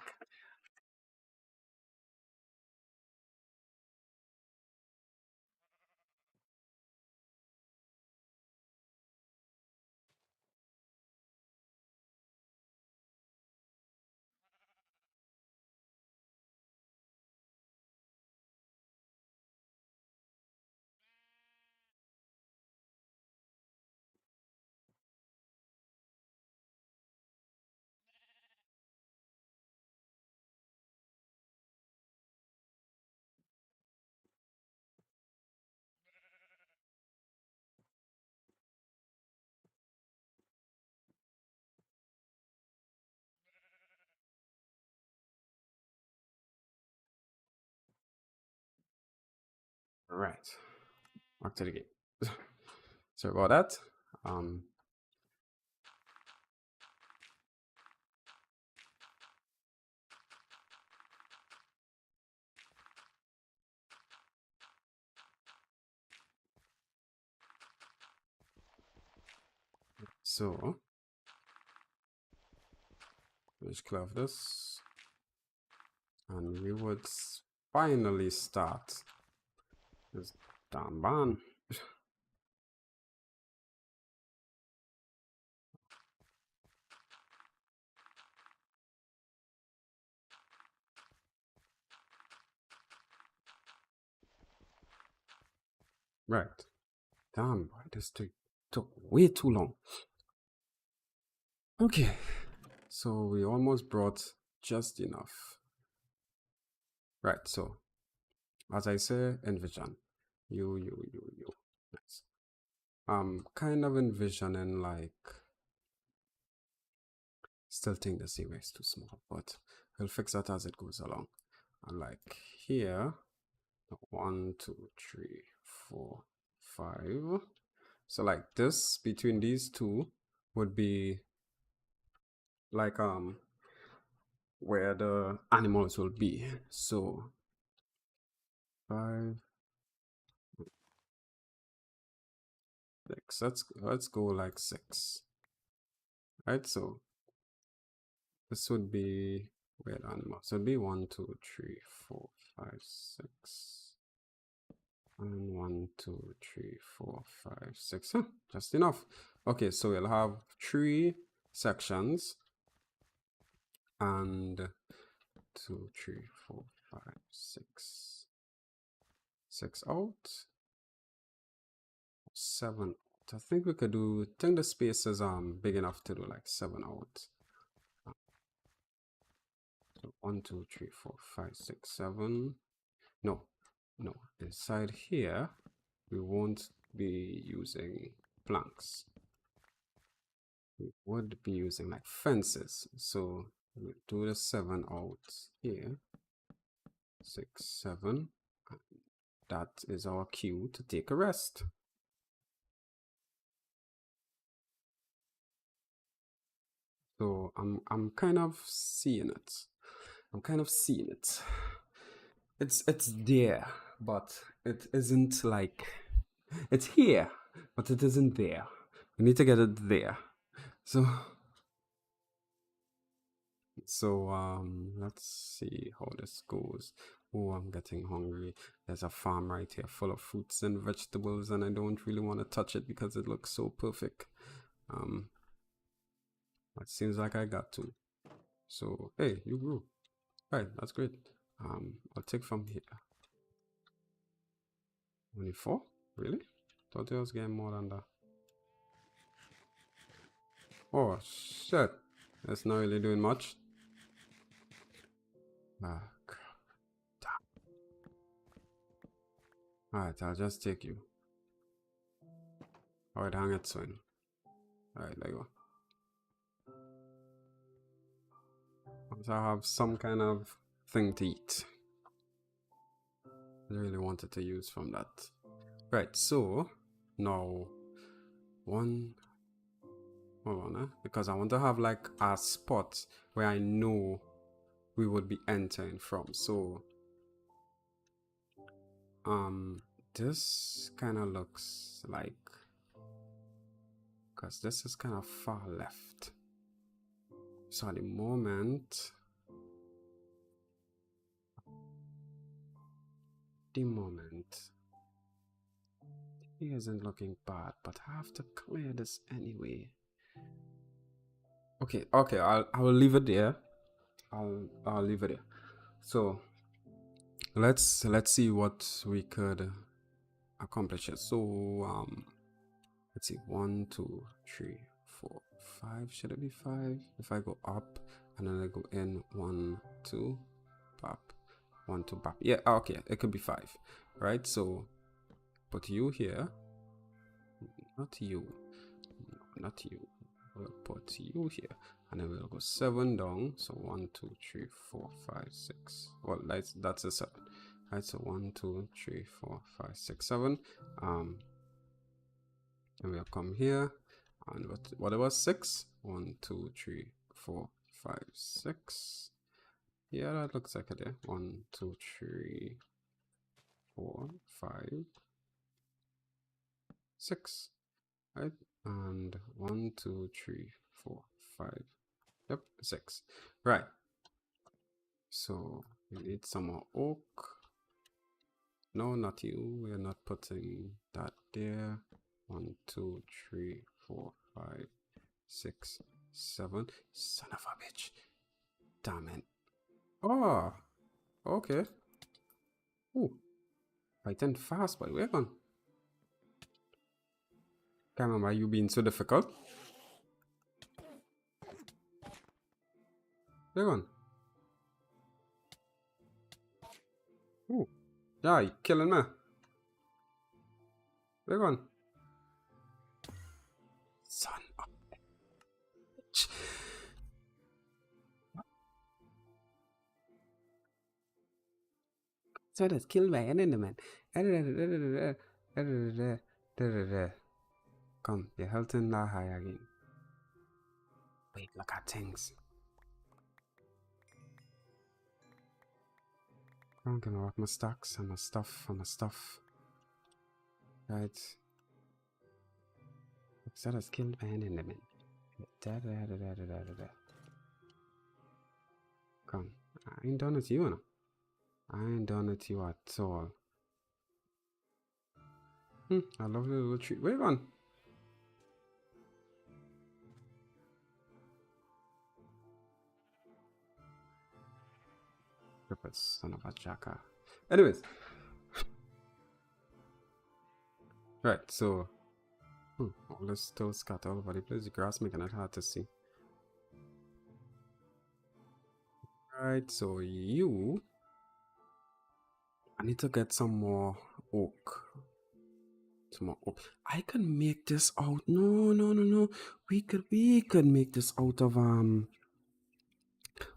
Right. Back to the game. Sorry about that. Um, so let's clear this, and we would finally start this damn ban. Right. Damn, boy, this took way too long. Okay, so we almost brought just enough. Right, so as I say, envision. You. Nice. Kind of envisioning like, still think the CV is too small, but we'll fix that as it goes along. And like here, 1, 2, 3, 4, 5. So like this between these two would be like where the animals will be. So 5, 6. Let's go like 6. Right, so this would be where the animals. So it'd be 1, 2, 3, 4, 5, 6. And 1, 2, 3, 4, 5, 6. Huh, just enough. Okay, so we'll have 3 sections and 2, 3, 4, 5, 6. 6 out. 7. I think we could do. I think the space is big enough to do like 7 out. So 1, 2, 3, 4, 5, 6, 7. No. Inside here, we won't be using planks. We would be using like fences. So we'll do the 7 out here. 6, 7. That is our cue to take a rest. So I'm kind of seeing it. It's there, but it isn't like, it's here, but it isn't there. We need to get it there. So let's see how this goes. Oh, I'm getting hungry. There's a farm right here full of fruits and vegetables, and I don't really want to touch it because it looks so perfect. It seems like I got to. So hey, you grew. Right, that's great. I'll take from here. Only 4? Really? Thought I was getting more than that. Oh shit. That's not really doing much. Ah, crap. Alright, I'll just take you. Alright, hang it soon. Alright, there you go. Once I have some kind of thing to eat. I really wanted to use from that. Right, so now hold on, because I want to have like a spot where I know we would be entering from. So this kind of looks like because this is kind of far left. So at the moment, he isn't looking bad, but I have to clear this anyway. Okay, I will leave it there. I'll leave it there. So let's see what we could accomplish here. So let's see, 1 2 3 4 5. Should it be 5? If I go up and then I go in, 1 2 pop, 1 2 pop. Yeah, okay, it could be 5, right? So put you here, not you, not you. We'll put you here, and then we'll go 7 down. So 1 2 3 4 5 6. Well, that's a 7, right? So 1 2 3 4 5 6 7. And we'll come here, and what was 6? 1 2 3 4 5 6. Yeah, that looks like it there. 1 2 3 4 5 6, right? And 1 2 3 4 5. Yep, 6. Right. So we need some more oak. No, not you. We're not putting that there. 1 2 3 4 5 6 7. Son of a bitch. Damn it. Oh, okay. Ooh, fighting fast, but we're gone. Can't remember you being so difficult. We're gone. Ooh, yeah, you killing me. We're gone. Son of a bitch. So that's killed by an enderman. Come, your health is not high again. Wait, look at things. I'm gonna work my stacks and my stuff. Right. So that's killed by an enderman. Come, I ain't done it to you, no. I ain't done it to you at all. I love the little tree. Where you gone? Purpose, son of a jacker. Anyways. Right, so all this still scattered all over the place. The grass making it hard to see. Right, so you, I need to get some more oak. Some more oak. I can make this out. No. We could make this out of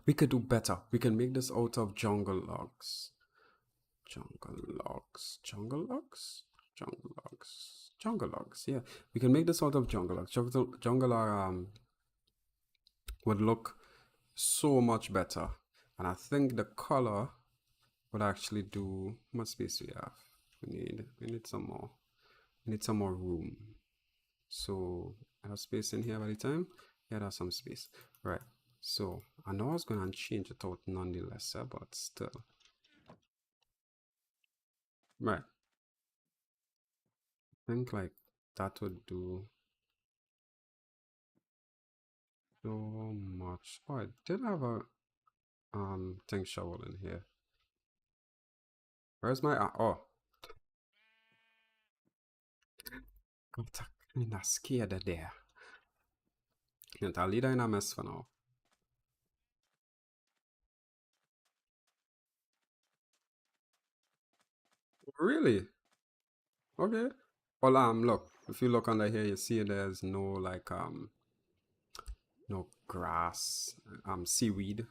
we could do better. We can make this out of jungle logs. Jungle logs. Yeah, we can make this out of jungle logs. Jungle log would look so much better, and I think the color would actually do. How much space we have? We need some more. We need some more room. So I have space in here by the time. Yeah, there's some space. Right. So I know I was going to change it out nonetheless, but still. Right. I think like that would do so much. Oh, I did have a thing shovel in here. Where's my oh? I'm kinda scared of there. And I'll leave that in a mess for now. Really? Okay. Well, look. If you look under here, you see there's no like no grass, seaweed.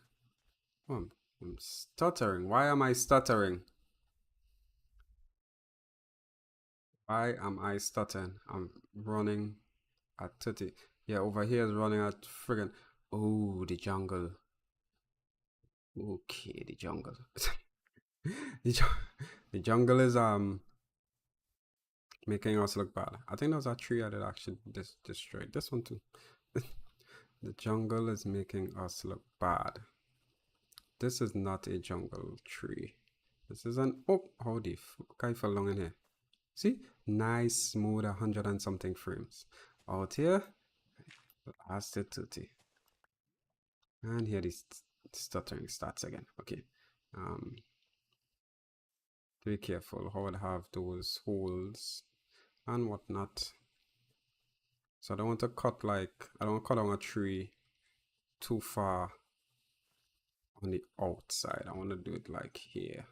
Oh, I'm stuttering. Why am I stuttering? Why am I stuttering? I'm running at 30. Yeah, over here is running at friggin'. Oh, the jungle. Okay, the jungle. the jungle is making us look bad. I think there's a tree I did actually destroy. This one too. The jungle is making us look bad. This is not a jungle tree. This is an, oh, howdy, guy fell long in here. See, nice, smooth, 100 and something frames. Out here, last it 30. And here this stuttering starts again. Okay. Be careful how I have those holes and whatnot. So I don't want to cut like, I don't want to cut down a tree too far on the outside. I want to do it like here.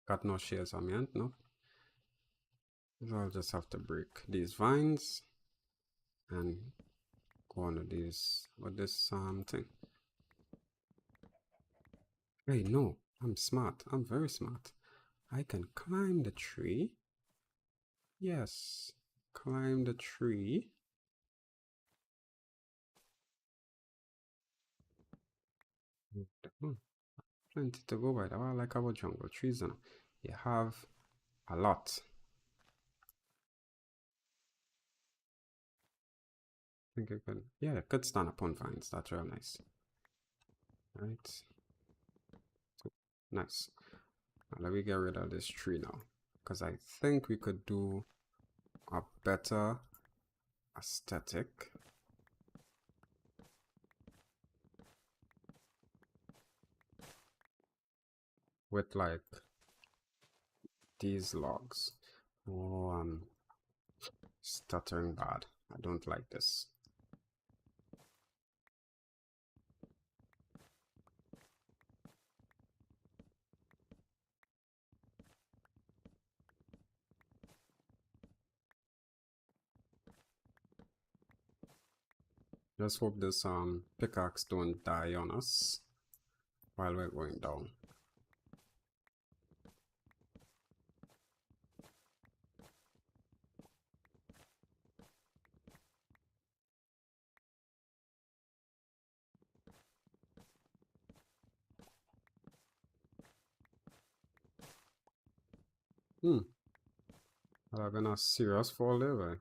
Got no shears on me, and no. So I'll just have to break these vines and go on to these with this thing. Hey, no, I'm smart. I'm very smart. I can climb the tree. Yes, climb the tree. Plenty to go by. That's what I like about jungle trees. You have a lot. I think you could, yeah, you could stand upon vines. That's real nice. Right. Nice. Now let me get rid of this tree now, because I think we could do a better aesthetic with like these logs. Oh, I'm stuttering bad. I don't like this. Just hope this pickaxe don't die on us while we're going down. I've been a serious fall there, right?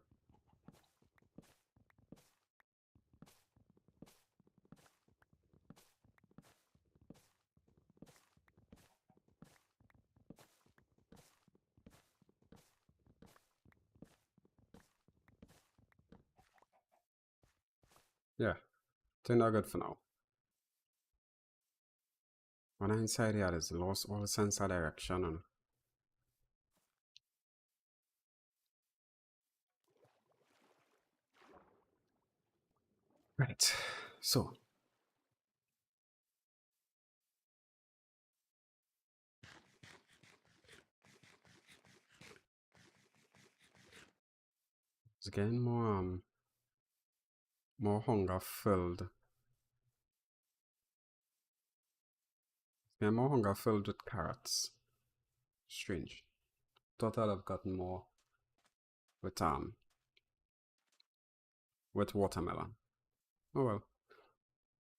Yeah, think not good for now. When I'm inside here, there's lost all sense of direction. And right, so it's getting more hunger filled. Yeah, more hunger filled with carrots. Strange. Thought I'd have gotten more with watermelon. Oh well.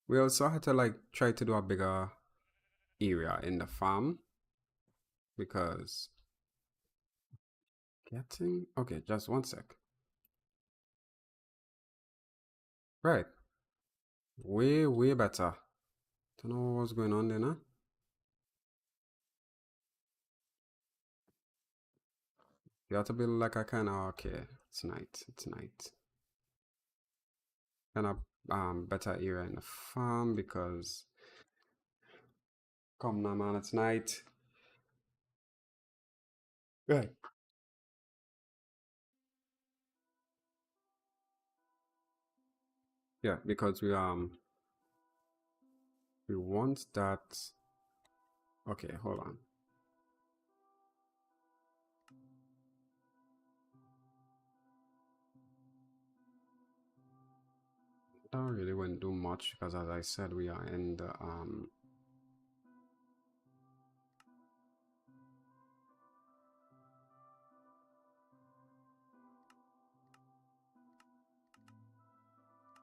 We also had to like try to do a bigger area in the farm because getting okay, just one sec. Right. Way better. Don't know what's going on there now. You have to build like a kind of okay. It's night. It's night. Kind of better area in the farm because come now man, it's night. Right. Yeah, because we want that. Okay, hold on. Don't really want to do much because as I said we are in the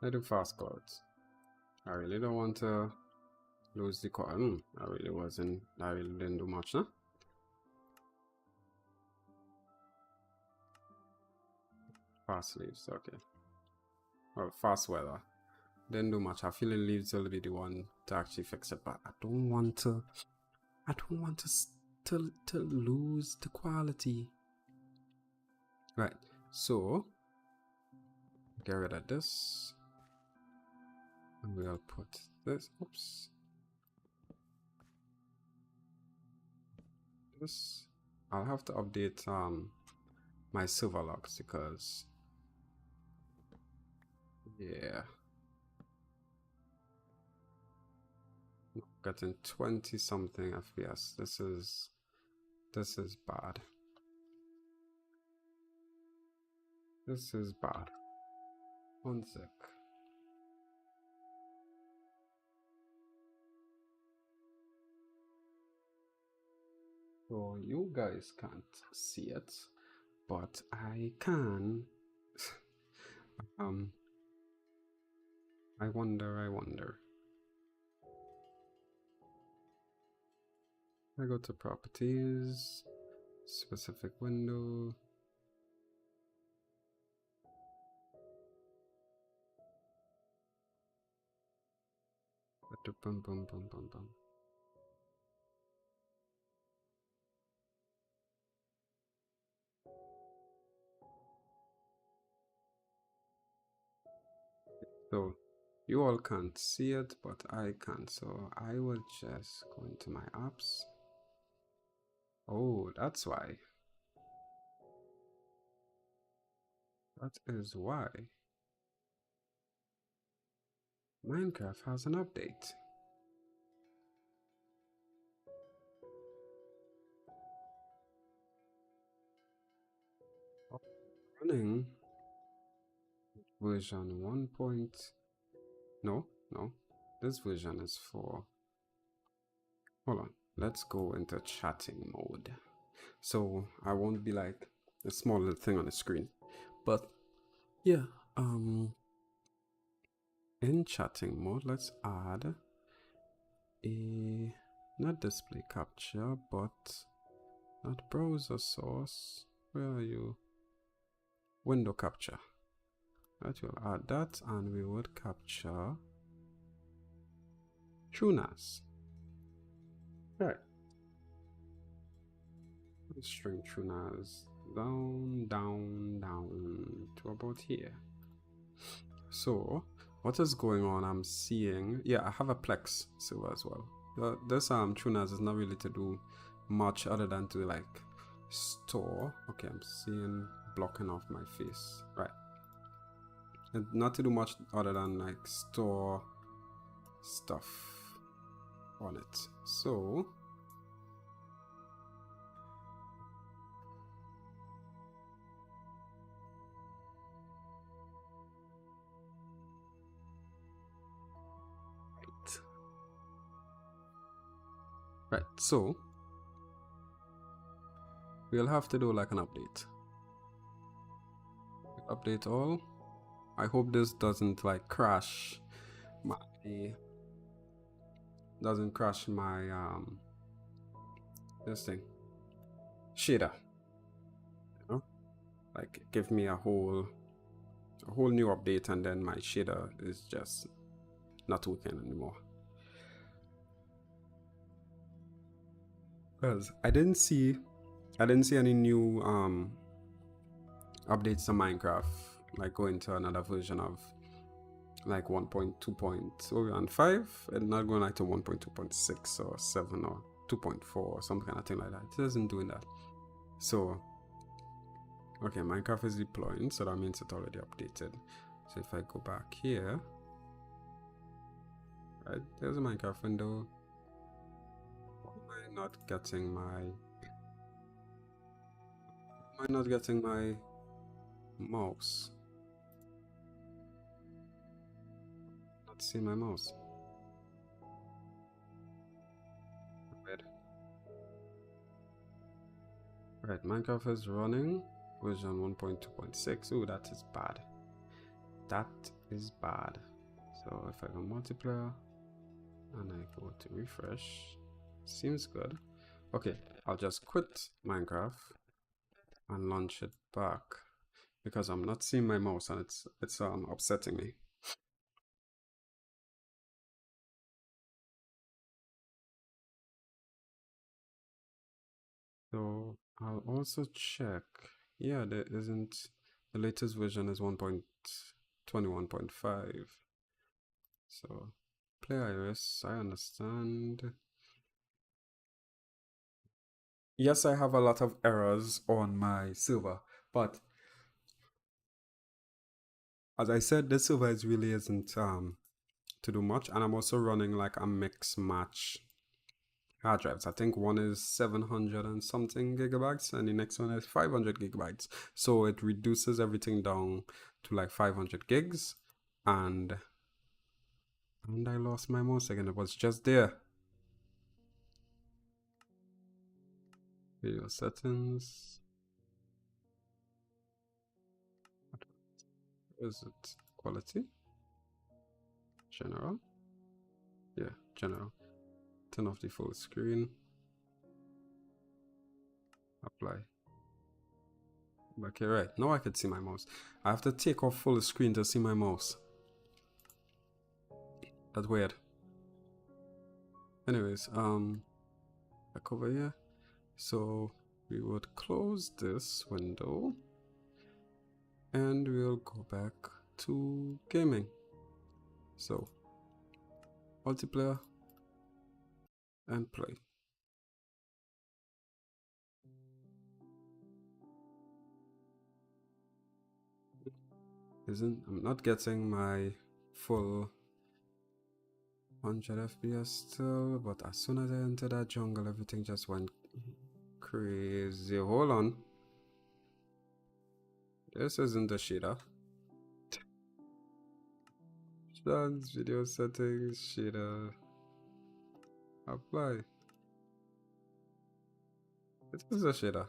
I do fast clouds. I really don't want to lose the call. I really didn't do much, huh? Fast leaves, okay. Well, fast weather. Didn't do much. I feel the leaves will be the one to actually fix it, but I don't want to to lose the quality. Right, so get rid of this. And we'll put this, oops. This, I'll have to update my silver logs because, yeah. Getting 20 something FPS. This is bad. This is bad. One sec. So you guys can't see it, but I can. I wonder. I go to properties, specific window. Boom, boom, boom, boom, boom. So you all can't see it, but I can. So I will just go into my apps. Oh, that's why. That is why. Minecraft has an update. Running version 1. No, this version is for, hold on, let's go into chatting mode. So I won't be like a small little thing on the screen, but yeah, in chatting mode, let's add a, not display capture, but not browser source. Where are you? Window capture. Right, we'll add that and we would capture tunas. Right. String tunas down to about here. So what is going on? I'm seeing, yeah, I have a Plex silver as well. This tunas is not really to do much other than to like store. Okay, I'm seeing blocking off my face. Right. And not to do much other than like store stuff on it. So right, so we'll have to do like an update. Update all. I hope this doesn't like crash my this thing shader, you know, like give me a whole new update and then my shader is just not working anymore. Because I didn't see any new updates to Minecraft, like going to another version of like 1.2.05 and not going like to 1.2.6 or 7 or 2.4 or some kind of thing like that. It isn't doing that. So okay, Minecraft is deploying, so that means it's already updated. So if I go back here, right, there's a Minecraft window. Why am I not getting my mouse? Not seeing my mouse. Weird. Right, Minecraft is running version 1.2.6. Oh, that is bad. That is bad. So if I go multiplayer and I go to refresh, seems good. Okay, I'll just quit Minecraft and launch it back because I'm not seeing my mouse and it's upsetting me. So I'll also check. Yeah, there isn't. The latest version is 1.21.5. So play iOS, I understand. Yes, I have a lot of errors on my server, but as I said, this server really isn't to do much, and I'm also running like a mix match hard drives. I think one is 700 and something gigabytes, and the next one is 500 gigabytes. So it reduces everything down to like 500 gigs, and I lost my mouse again. It was just there. Video settings. Is it quality? General? Yeah, general. Turn off the full screen. Apply. Okay, right. Now I can see my mouse. I have to take off full screen to see my mouse. That's weird. Anyways, back over here. So we would close this window and we'll go back to gaming. So multiplayer and play. I'm not getting my full 100 FPS still, but as soon as I enter that jungle, everything just went crazy. Hold on. This isn't the shader. That's video settings, shader. Apply. It is a shader.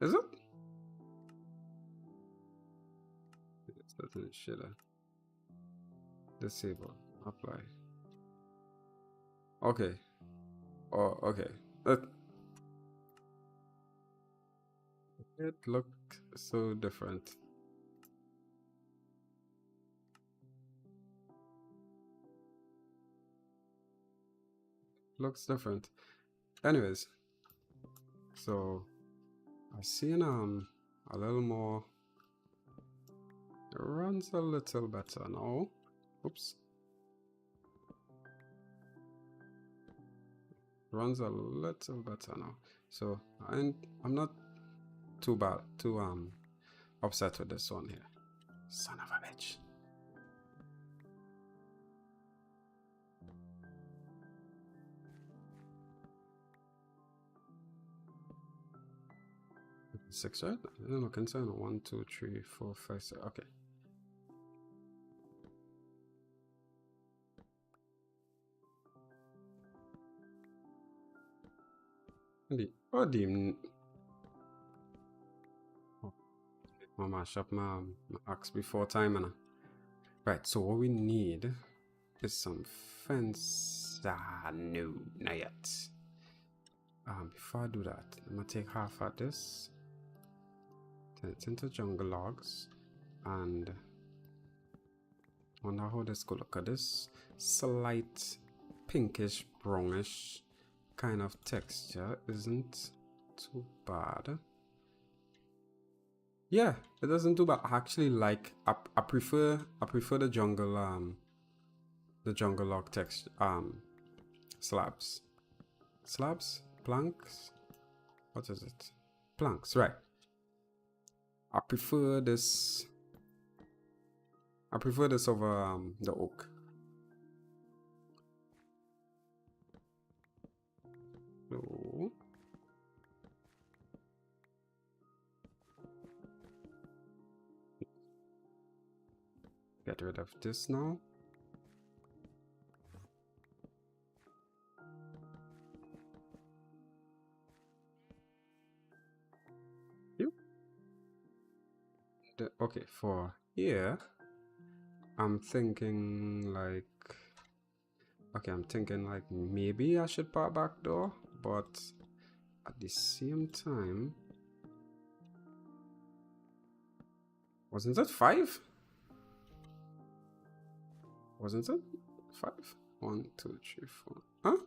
Is it? Certain shader. Disable. Apply. Okay. Oh, okay. It looked so different. Looks different. Anyways, so I've seen a little more. It runs a little better now. Oops. Runs a little better now. So I'm not too upset with this one here. Son of a bitch. Six, right? No concern. 1, 2, 3, 4, 5, 6. Okay. I mash up my axe before time, and right. So what we need is some fence. No, not yet. Before I do that, I'm gonna take half of this, turn it into jungle logs, and wonder how this could look at this slight pinkish brownish kind of texture. Isn't too bad. Yeah, it doesn't do bad. I actually like. I prefer the jungle log text slabs, planks. What is it? Planks, right? I prefer this over the oak. So get rid of this now. Okay, for here, I'm thinking like, maybe I should put a back door, but at the same time, Wasn't it 5? Wasn't it 5? 1, 2, 3, 4. Huh?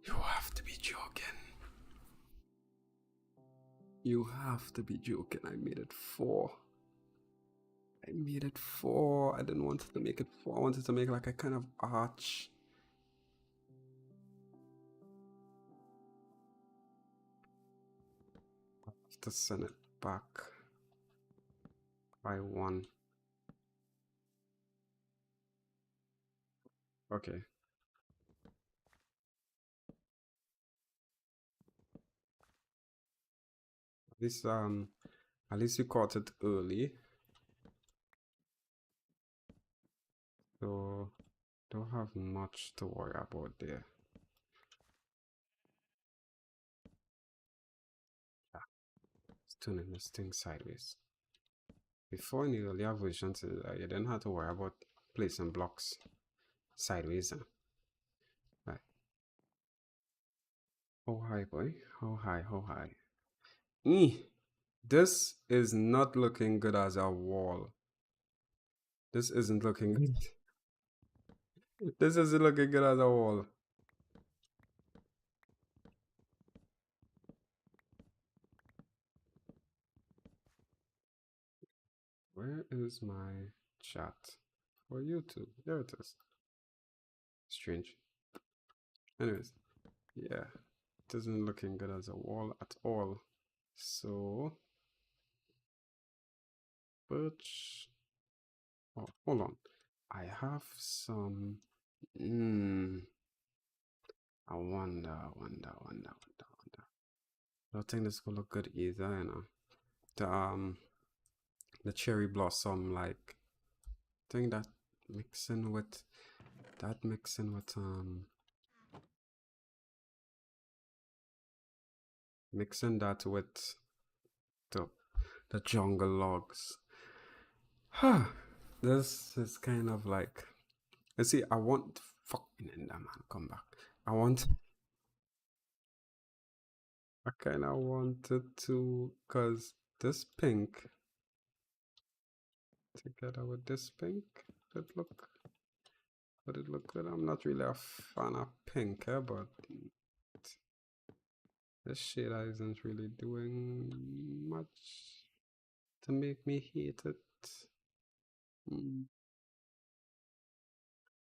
You have to be joking. You have to be joking. I made it 4. I made it 4. I didn't want to make it 4. I wanted to make like a kind of arch. I have to send it back by 1. Okay. At least you caught it early. So don't have much to worry about there. Yeah, it's turning this thing sideways. Before in the earlier versions, you didn't have to worry about placing blocks sideways. Right. Oh hi boy. Oh hi, oh hi. This is not looking good as a wall. This isn't looking good. This isn't looking good as a wall. Where is my chat for YouTube? There it is. Strange. Anyways, yeah, it isn't looking good as a wall at all. So, birch. Oh, hold on. I have some. I wonder. I don't think this will look good either, you know. The cherry blossom, like, I think that mixing with mixing that with the jungle logs. Huh. This is kind of like, you see, I want fucking Enderman come back. I kind of wanted to, cause this pink together with this pink, would it look good? I'm not really a fan of pink, but this shade isn't really doing much to make me hate it.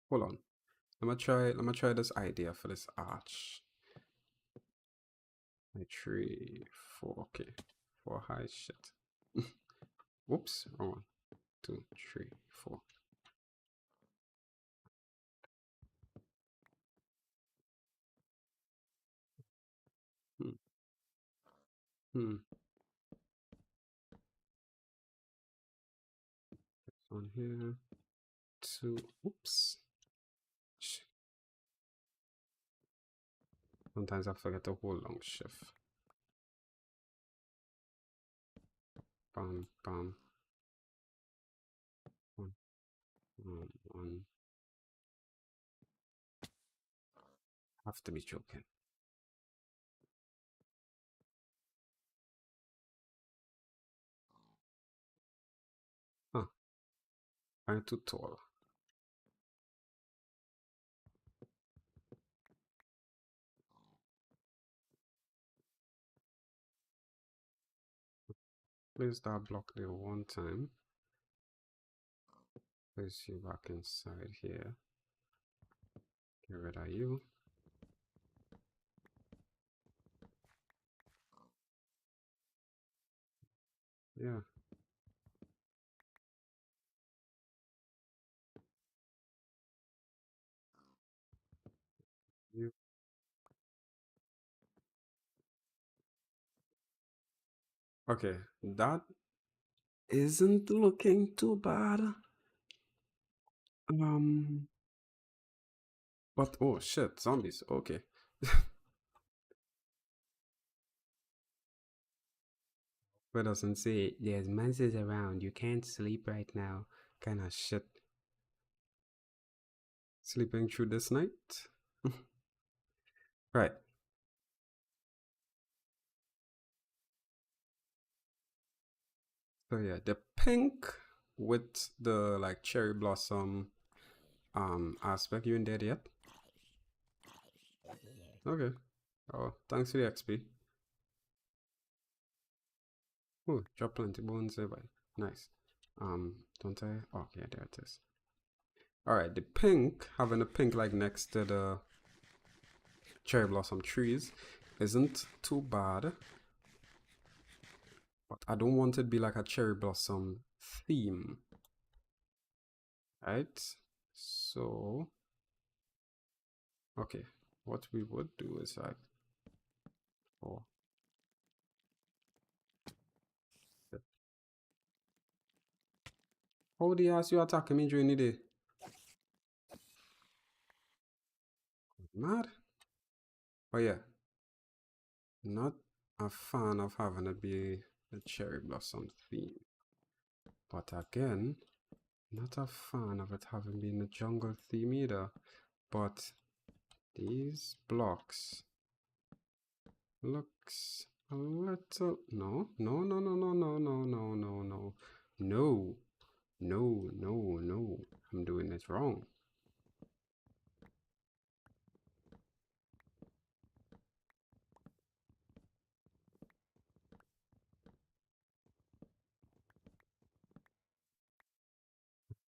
Hold on. Let me try this idea for this arch. 3, 4, okay. 4 high shit. Whoops, wrong one. 2, 3, 4. Hmm. Hmm. On here. 2. Oops. Shit. Sometimes I forget to hold long shift. Bam, bam. 1, 1, 1. Have to be joking. Huh. I'm too tall. Place that block there one time. Place you back inside here. Get rid of you. Yeah. You. Okay, that isn't looking too bad. But oh shit, zombies. Okay. But doesn't say there's monsters around. You can't sleep right now. Kind of shit. Sleeping through this night. Right. So yeah, the pink with the like cherry blossom aspect. You in there yet? Okay. Oh, thanks for the XP. Oh, drop plenty bones there, but nice. Don't I? Oh, yeah, there it is. All right, the pink, having the pink like next to the cherry blossom trees, isn't too bad. But I don't want it to be like a cherry blossom theme, right? So, okay, what we would do is like, oh, how the ass you attacking me during the day? Mad? Oh yeah, not a fan of having it be a cherry blossom theme. But again, not a fan of it having been a jungle theme either. But these blocks looks a little no no no no no no no no no no no no no no I'm doing it wrong.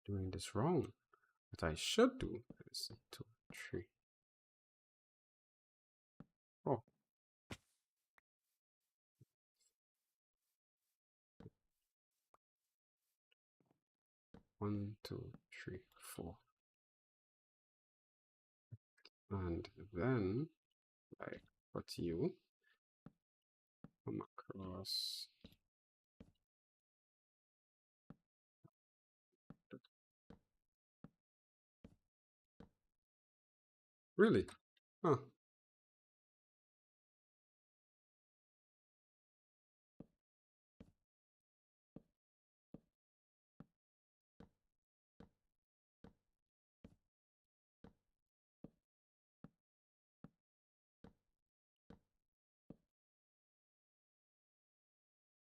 Doing this wrong. What I should do is 2 3 oh 1 2 3 4 and then I put you come across. Really? Huh.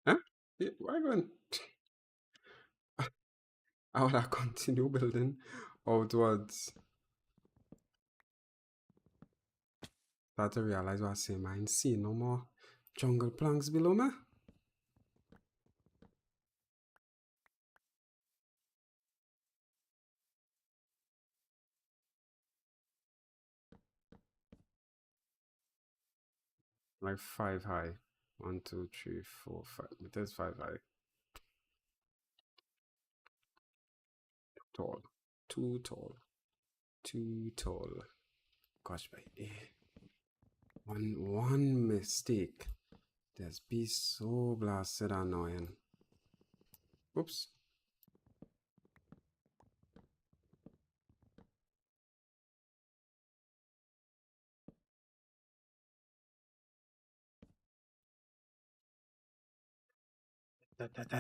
Huh? Yeah, why going? I would have continue building outwards. Start to realize what I say, man. See no more jungle planks below me. Like 5 high. 1 2 3 4 5. It is 5 high. Tall. Too tall. Too tall. Gosh, baby. One mistake. This be so blasted annoying. Oops. That.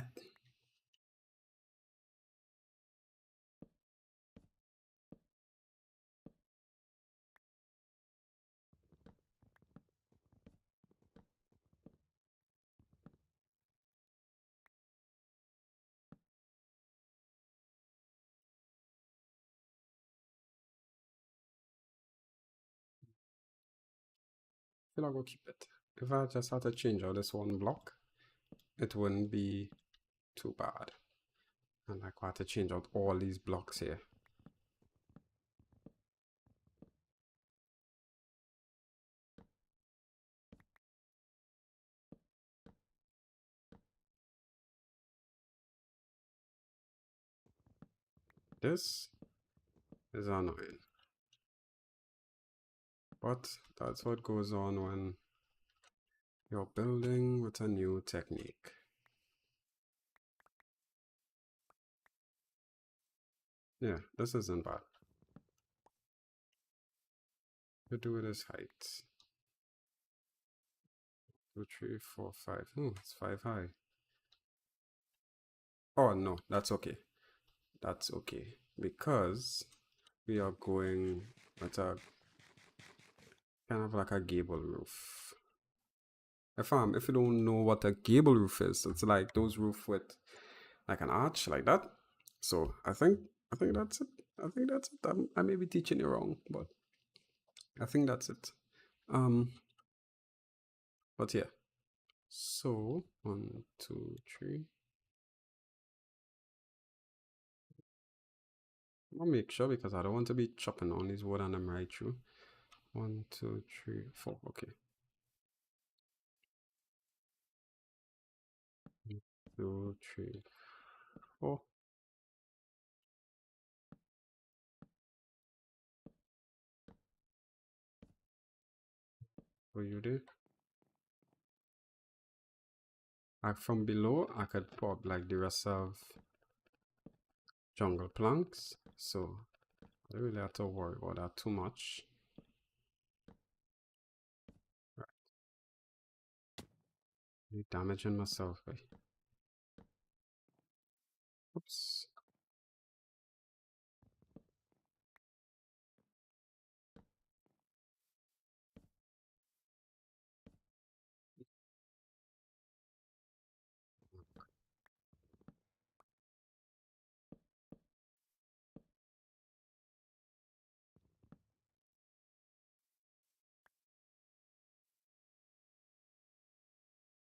I feel I'll go keep it. If I just had to change out this one block, it wouldn't be too bad. And I got to change out all these blocks here. This is annoying. But that's what goes on when you're building with a new technique. Yeah, this isn't bad. You do this height. 2 3 4 5. Oh, it's 5 high. Oh no, that's okay. That's okay. Because we are going with a kind of like a gable roof. if you don't know what a gable roof is, it's like those roof with like an arch like that. So I think that's it. I think that's it. I may be teaching you wrong, but I think that's it. Um, but yeah. So 1, 2, 3. I'll make sure because I don't want to be chopping on this wood and I'm right through. 1, 2, 3, 4. Okay. 1, 2, 3, 4. What you do? From below, I could put like the rest of jungle planks. So I don't really have to worry about that too much. Right. Damaging myself. Right? Oops.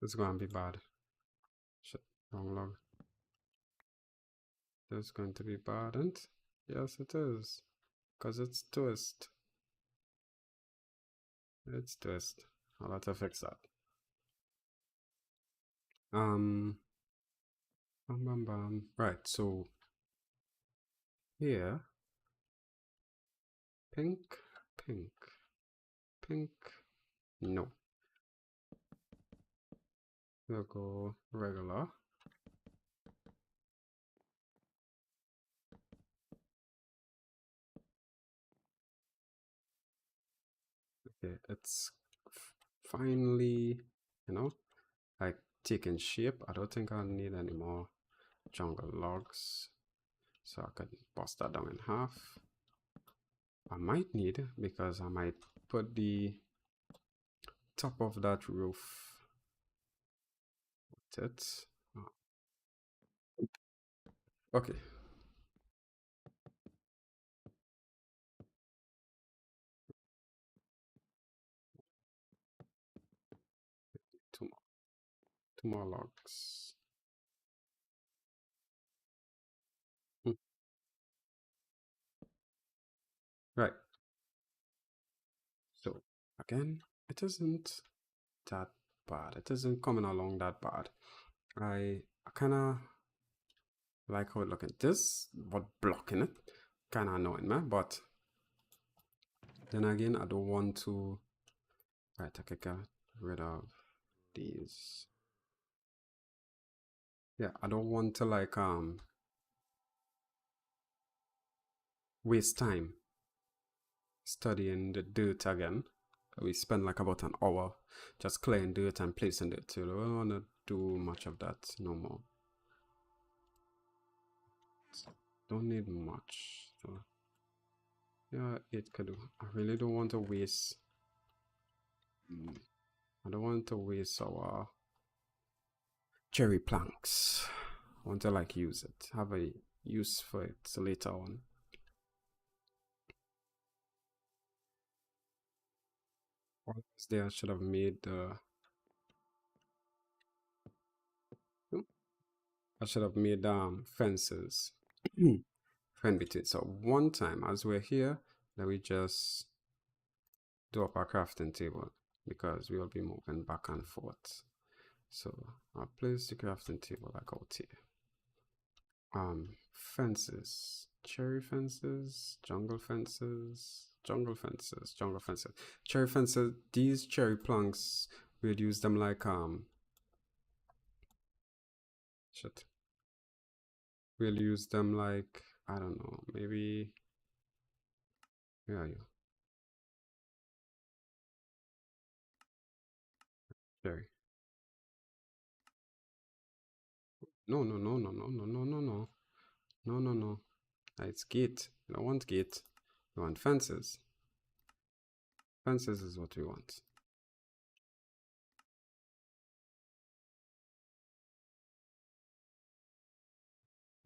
It's going to be bad. Shit, wrong log. It's going to be bad, and yes, it is. Because it's twist. It's twist. I'll have to fix that. Bam, bam, bam. Right, so here, pink, pink, pink. No. We'll go regular. Okay, it's finally, like taking shape. I don't think I'll need any more jungle logs. So I could bust that down in half. I might need, because I might put the top of that roof with it. Okay. Two more, two more logs. Hmm. Right. So again, it isn't that bad. It isn't coming along that bad. I kind of like how it looking. This, but blocking it, kind of annoying me. But then again, I don't want to. Right, I could get rid of these. Yeah, I don't want to like waste time studying the dirt again. We spend like about an hour just clearing dirt and placing it. So I don't want to do much of that no more. Don't need much. So yeah, it could do. I really don't want to waste. I don't want to waste our cherry planks. I want to like use it, have a use for it later on. Almost there, I should have made I should have made fences in between. So one time as we're here, let me just do up our crafting table because we'll be moving back and forth. So I'll place the crafting table like out here. Fences, cherry fences, jungle fences, jungle fences, jungle fences, cherry fences. These cherry planks, we'd use them like shit. We'll use them like, I don't know, maybe, where are you? Cherry. No, no, no, no, no, no, no, no, no, no, no, no. It's gate. We don't want gate. We want fences. Fences is what we want.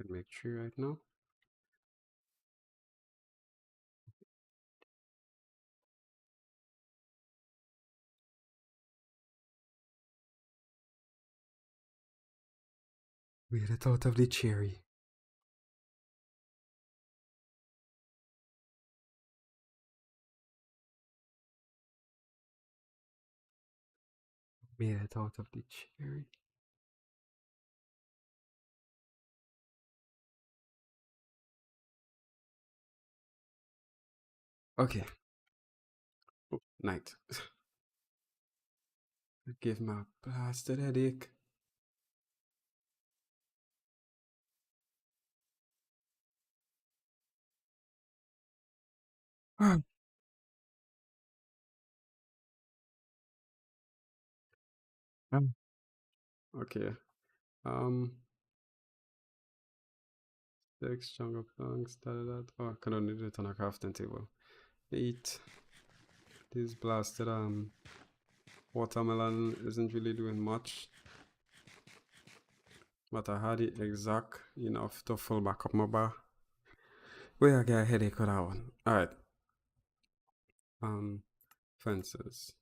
can make 3 right now. Made it out of the cherry. Made it out of the cherry. Okay. Oh, night. It gave me a blasted headache. Ah. Okay. Um, 6 jungle planks, that. Oh, I can only do it on a crafting table. 8. This blasted watermelon isn't really doing much. But I had it exact enough to fill back up my bar. Wait, I get a headache with that one. Alright. Fences.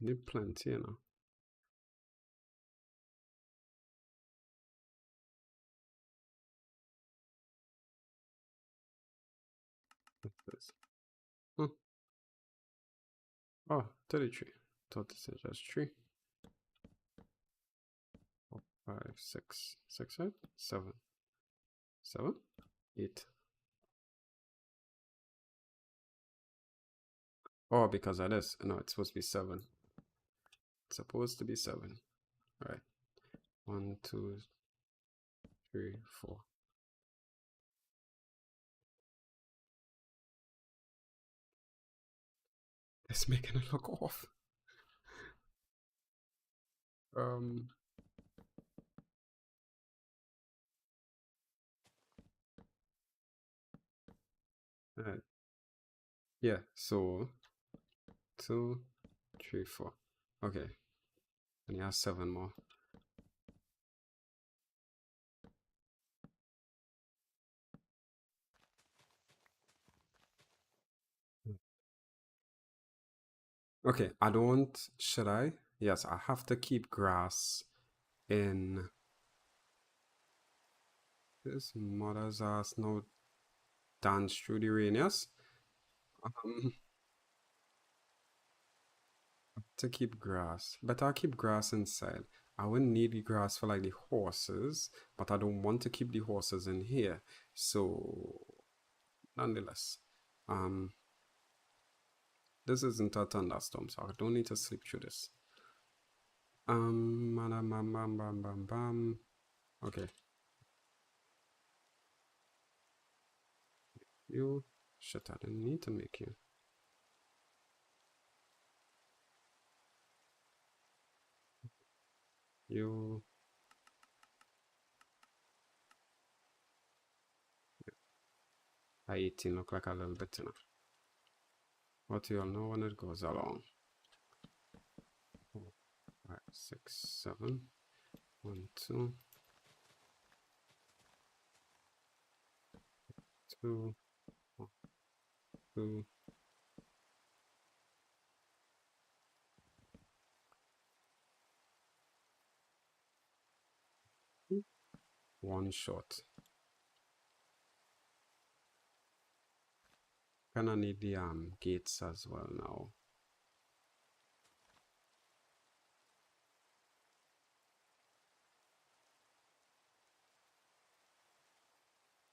Need plenty, you know. What's this? Hmm. Oh, 33. Thought this is just 3. 4, 5, 6. 6, right? 7. 7? 8. Oh, because of this. No, it's supposed to be 7. It's supposed to be 7. Alright. 1, 2, 3, 4. It's making it look off. Um. Alright. Yeah, so 2, 3, 4. Okay. And you have 7 more. Okay, I don't. Should I? Yes, I have to keep grass in this mother's ass no dance through the rain, yes? Um, to keep grass. But I'll keep grass inside. I wouldn't need the grass for like the horses, but I don't want to keep the horses in here. So nonetheless, um, this isn't a thunderstorm, so I don't need to sleep through this. Bam, bam, bam, bam, bam, bam. Okay. You, shit, I didn't need to make you. You, I 18 look like a little bit enough. But you'll know when it goes along. 4, 5, 6, 7. 1, 2, 2, 1, 2. One shot. Kinda need the gates as well now.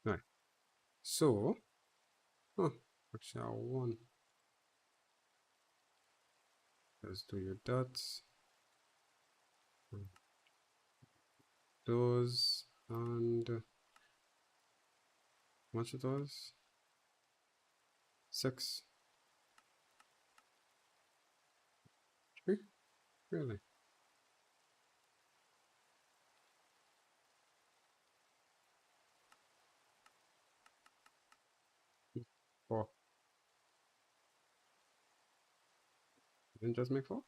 Right. So, actually I want. Let's do your dots. Those and how much it was? 6. 3? Really? 4. Didn't just make 4?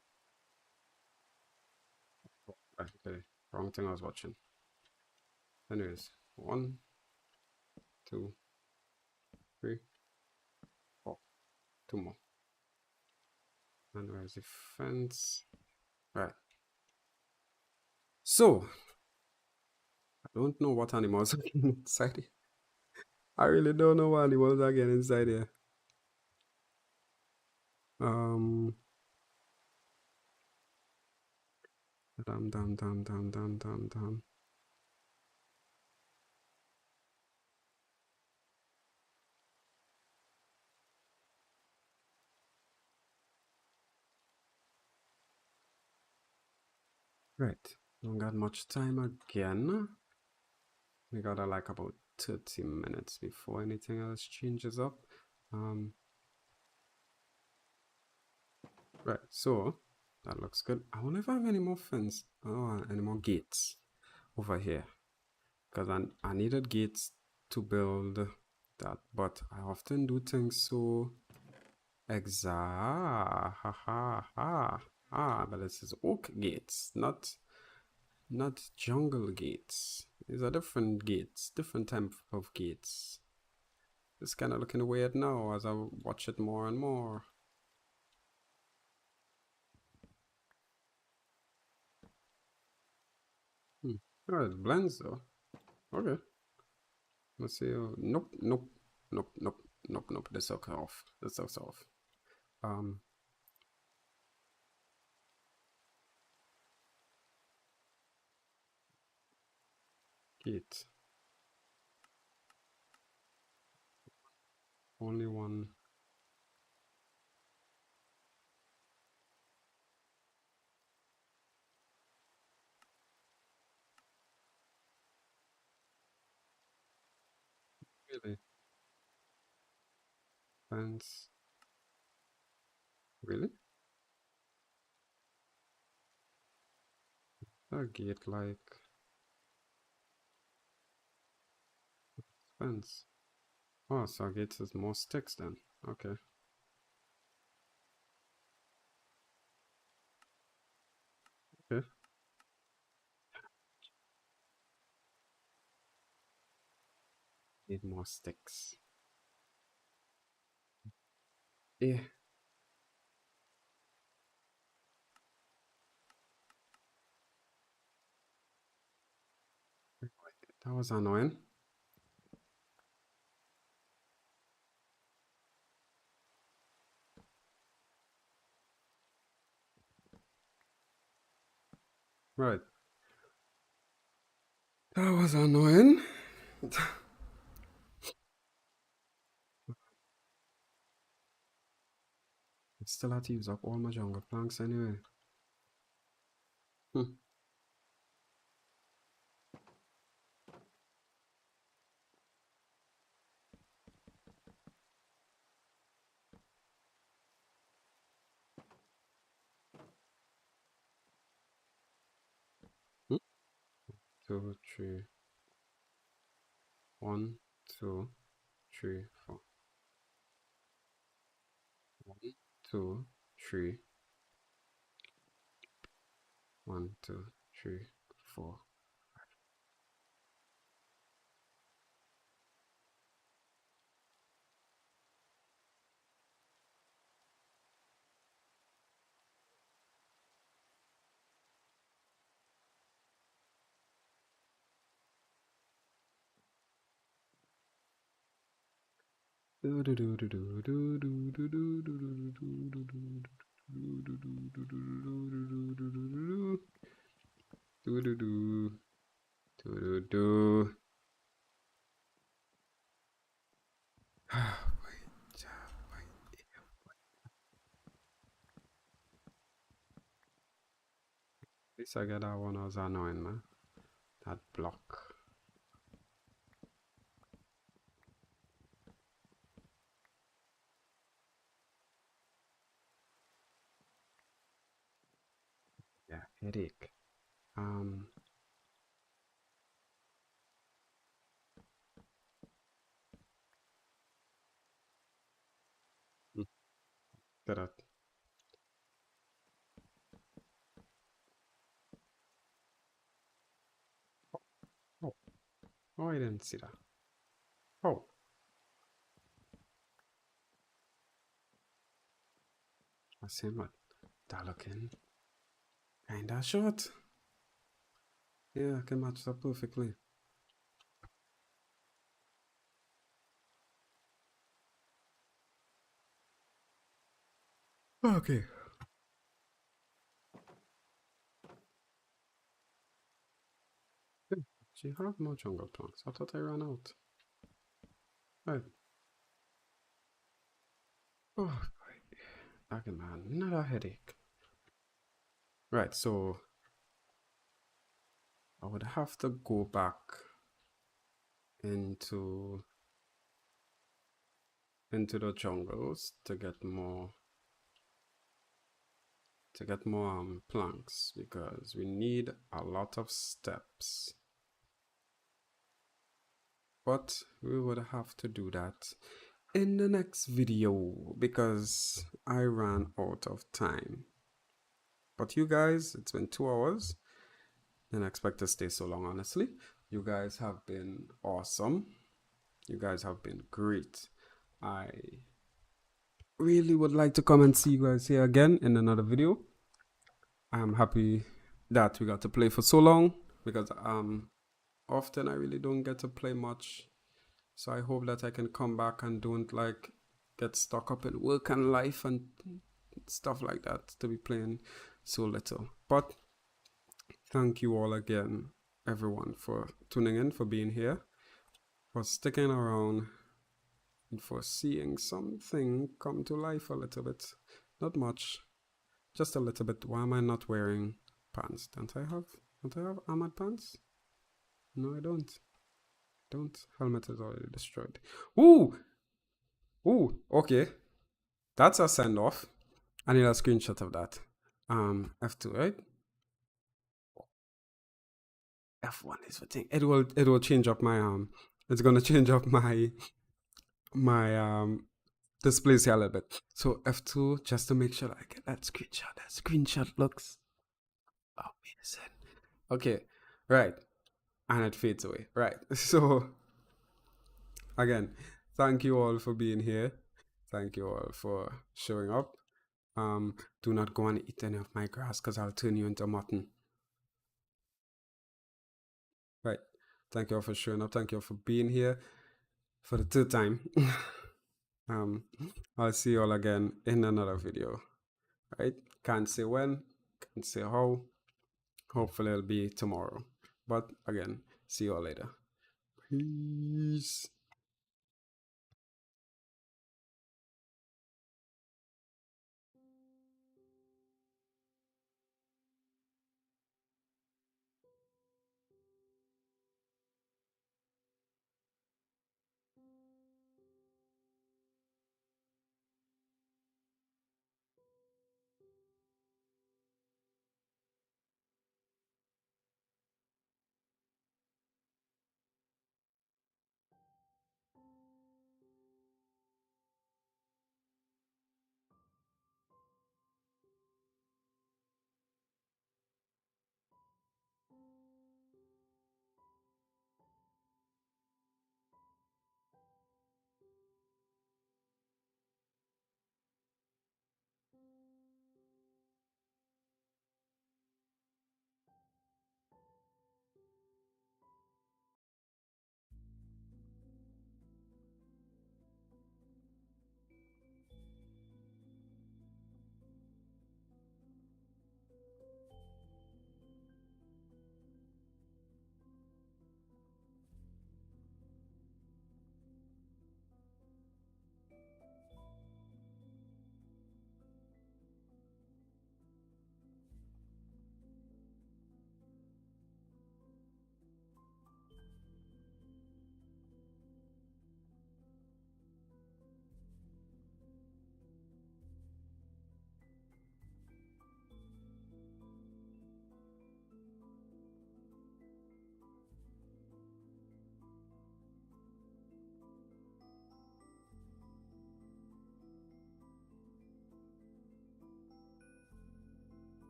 4. Right, okay. Wrong thing I was watching. Anyways, 1, 2, 3, 4. 2 more. And where's the fence? Right. So, I don't know what animals are getting inside here. I really don't know what animals are getting inside here. Um, dum. Right. Don't got much time again. We got like about 30 minutes before anything else changes up. Right, so that looks good. I wonder if I have any more fence, any more gates over here. Because I needed gates to build that, but I often do things so exact. Ha ha ha. Ah, but this is oak gates, not jungle gates. These are different gates, different type of gates. It's kind of looking weird now as I watch it more and more. Oh, it blends though. Okay. Let's see. Nope. This looks off. This looks off. Um, gate. Only one. Really? Fence. Really? A gate like fence. Oh, so gates is more sticks then. Okay. Okay. Need more sticks. Yeah. That was annoying. Right. That was annoying. I still had to use up all my jungle planks anyway. Hmm. 2, 3. 1, 2, 3, 4. 1, 2, 3. 1, 2, 3, 4. At least I get that one. I was annoying, man. That block. Yeah, headache. Um, Get that. Oh, I didn't see that. Oh. I see what that looking kinda short. Yeah, I can match that perfectly. Okay. She have more jungle plants. I thought I ran out. Right. Oh, boy. Okay, man. Another headache. Right, so I would have to go back into the jungles to get more planks because we need a lot of steps. But we would have to do that in the next video because I ran out of time. But you guys, it's been 2 hours. Didn't expect to stay so long, honestly. You guys have been awesome. You guys have been great. I really would like to come and see you guys here again in another video. I'm happy that we got to play for so long because often I really don't get to play much. So I hope that I can come back and don't like get stuck up in work and life and stuff like that to be playing so little. But thank you all again, everyone, for tuning in, for being here, for sticking around, and for seeing something come to life a little bit. Not much, just a little bit. Why am I not wearing pants? Don't I have armored pants? No, I don't. Helmet is already destroyed. Ooh! Ooh, okay. That's a send off. I need a screenshot of that. F2, right? F1 is the thing. It will change up my it's gonna change up my displays here a little bit. So F2 just to make sure I get that screenshot. That screenshot looks amazing. Okay, right. And it fades away. Right. So again, thank you all for being here. Thank you all for showing up. Do not go and eat any of my grass because I'll turn you into mutton. Right. Thank you all for showing up. Thank you all for being here for the third time. I'll see you all again in another video. Right? Can't say when, can't say how. Hopefully it'll be tomorrow. But again, see you all later. Peace.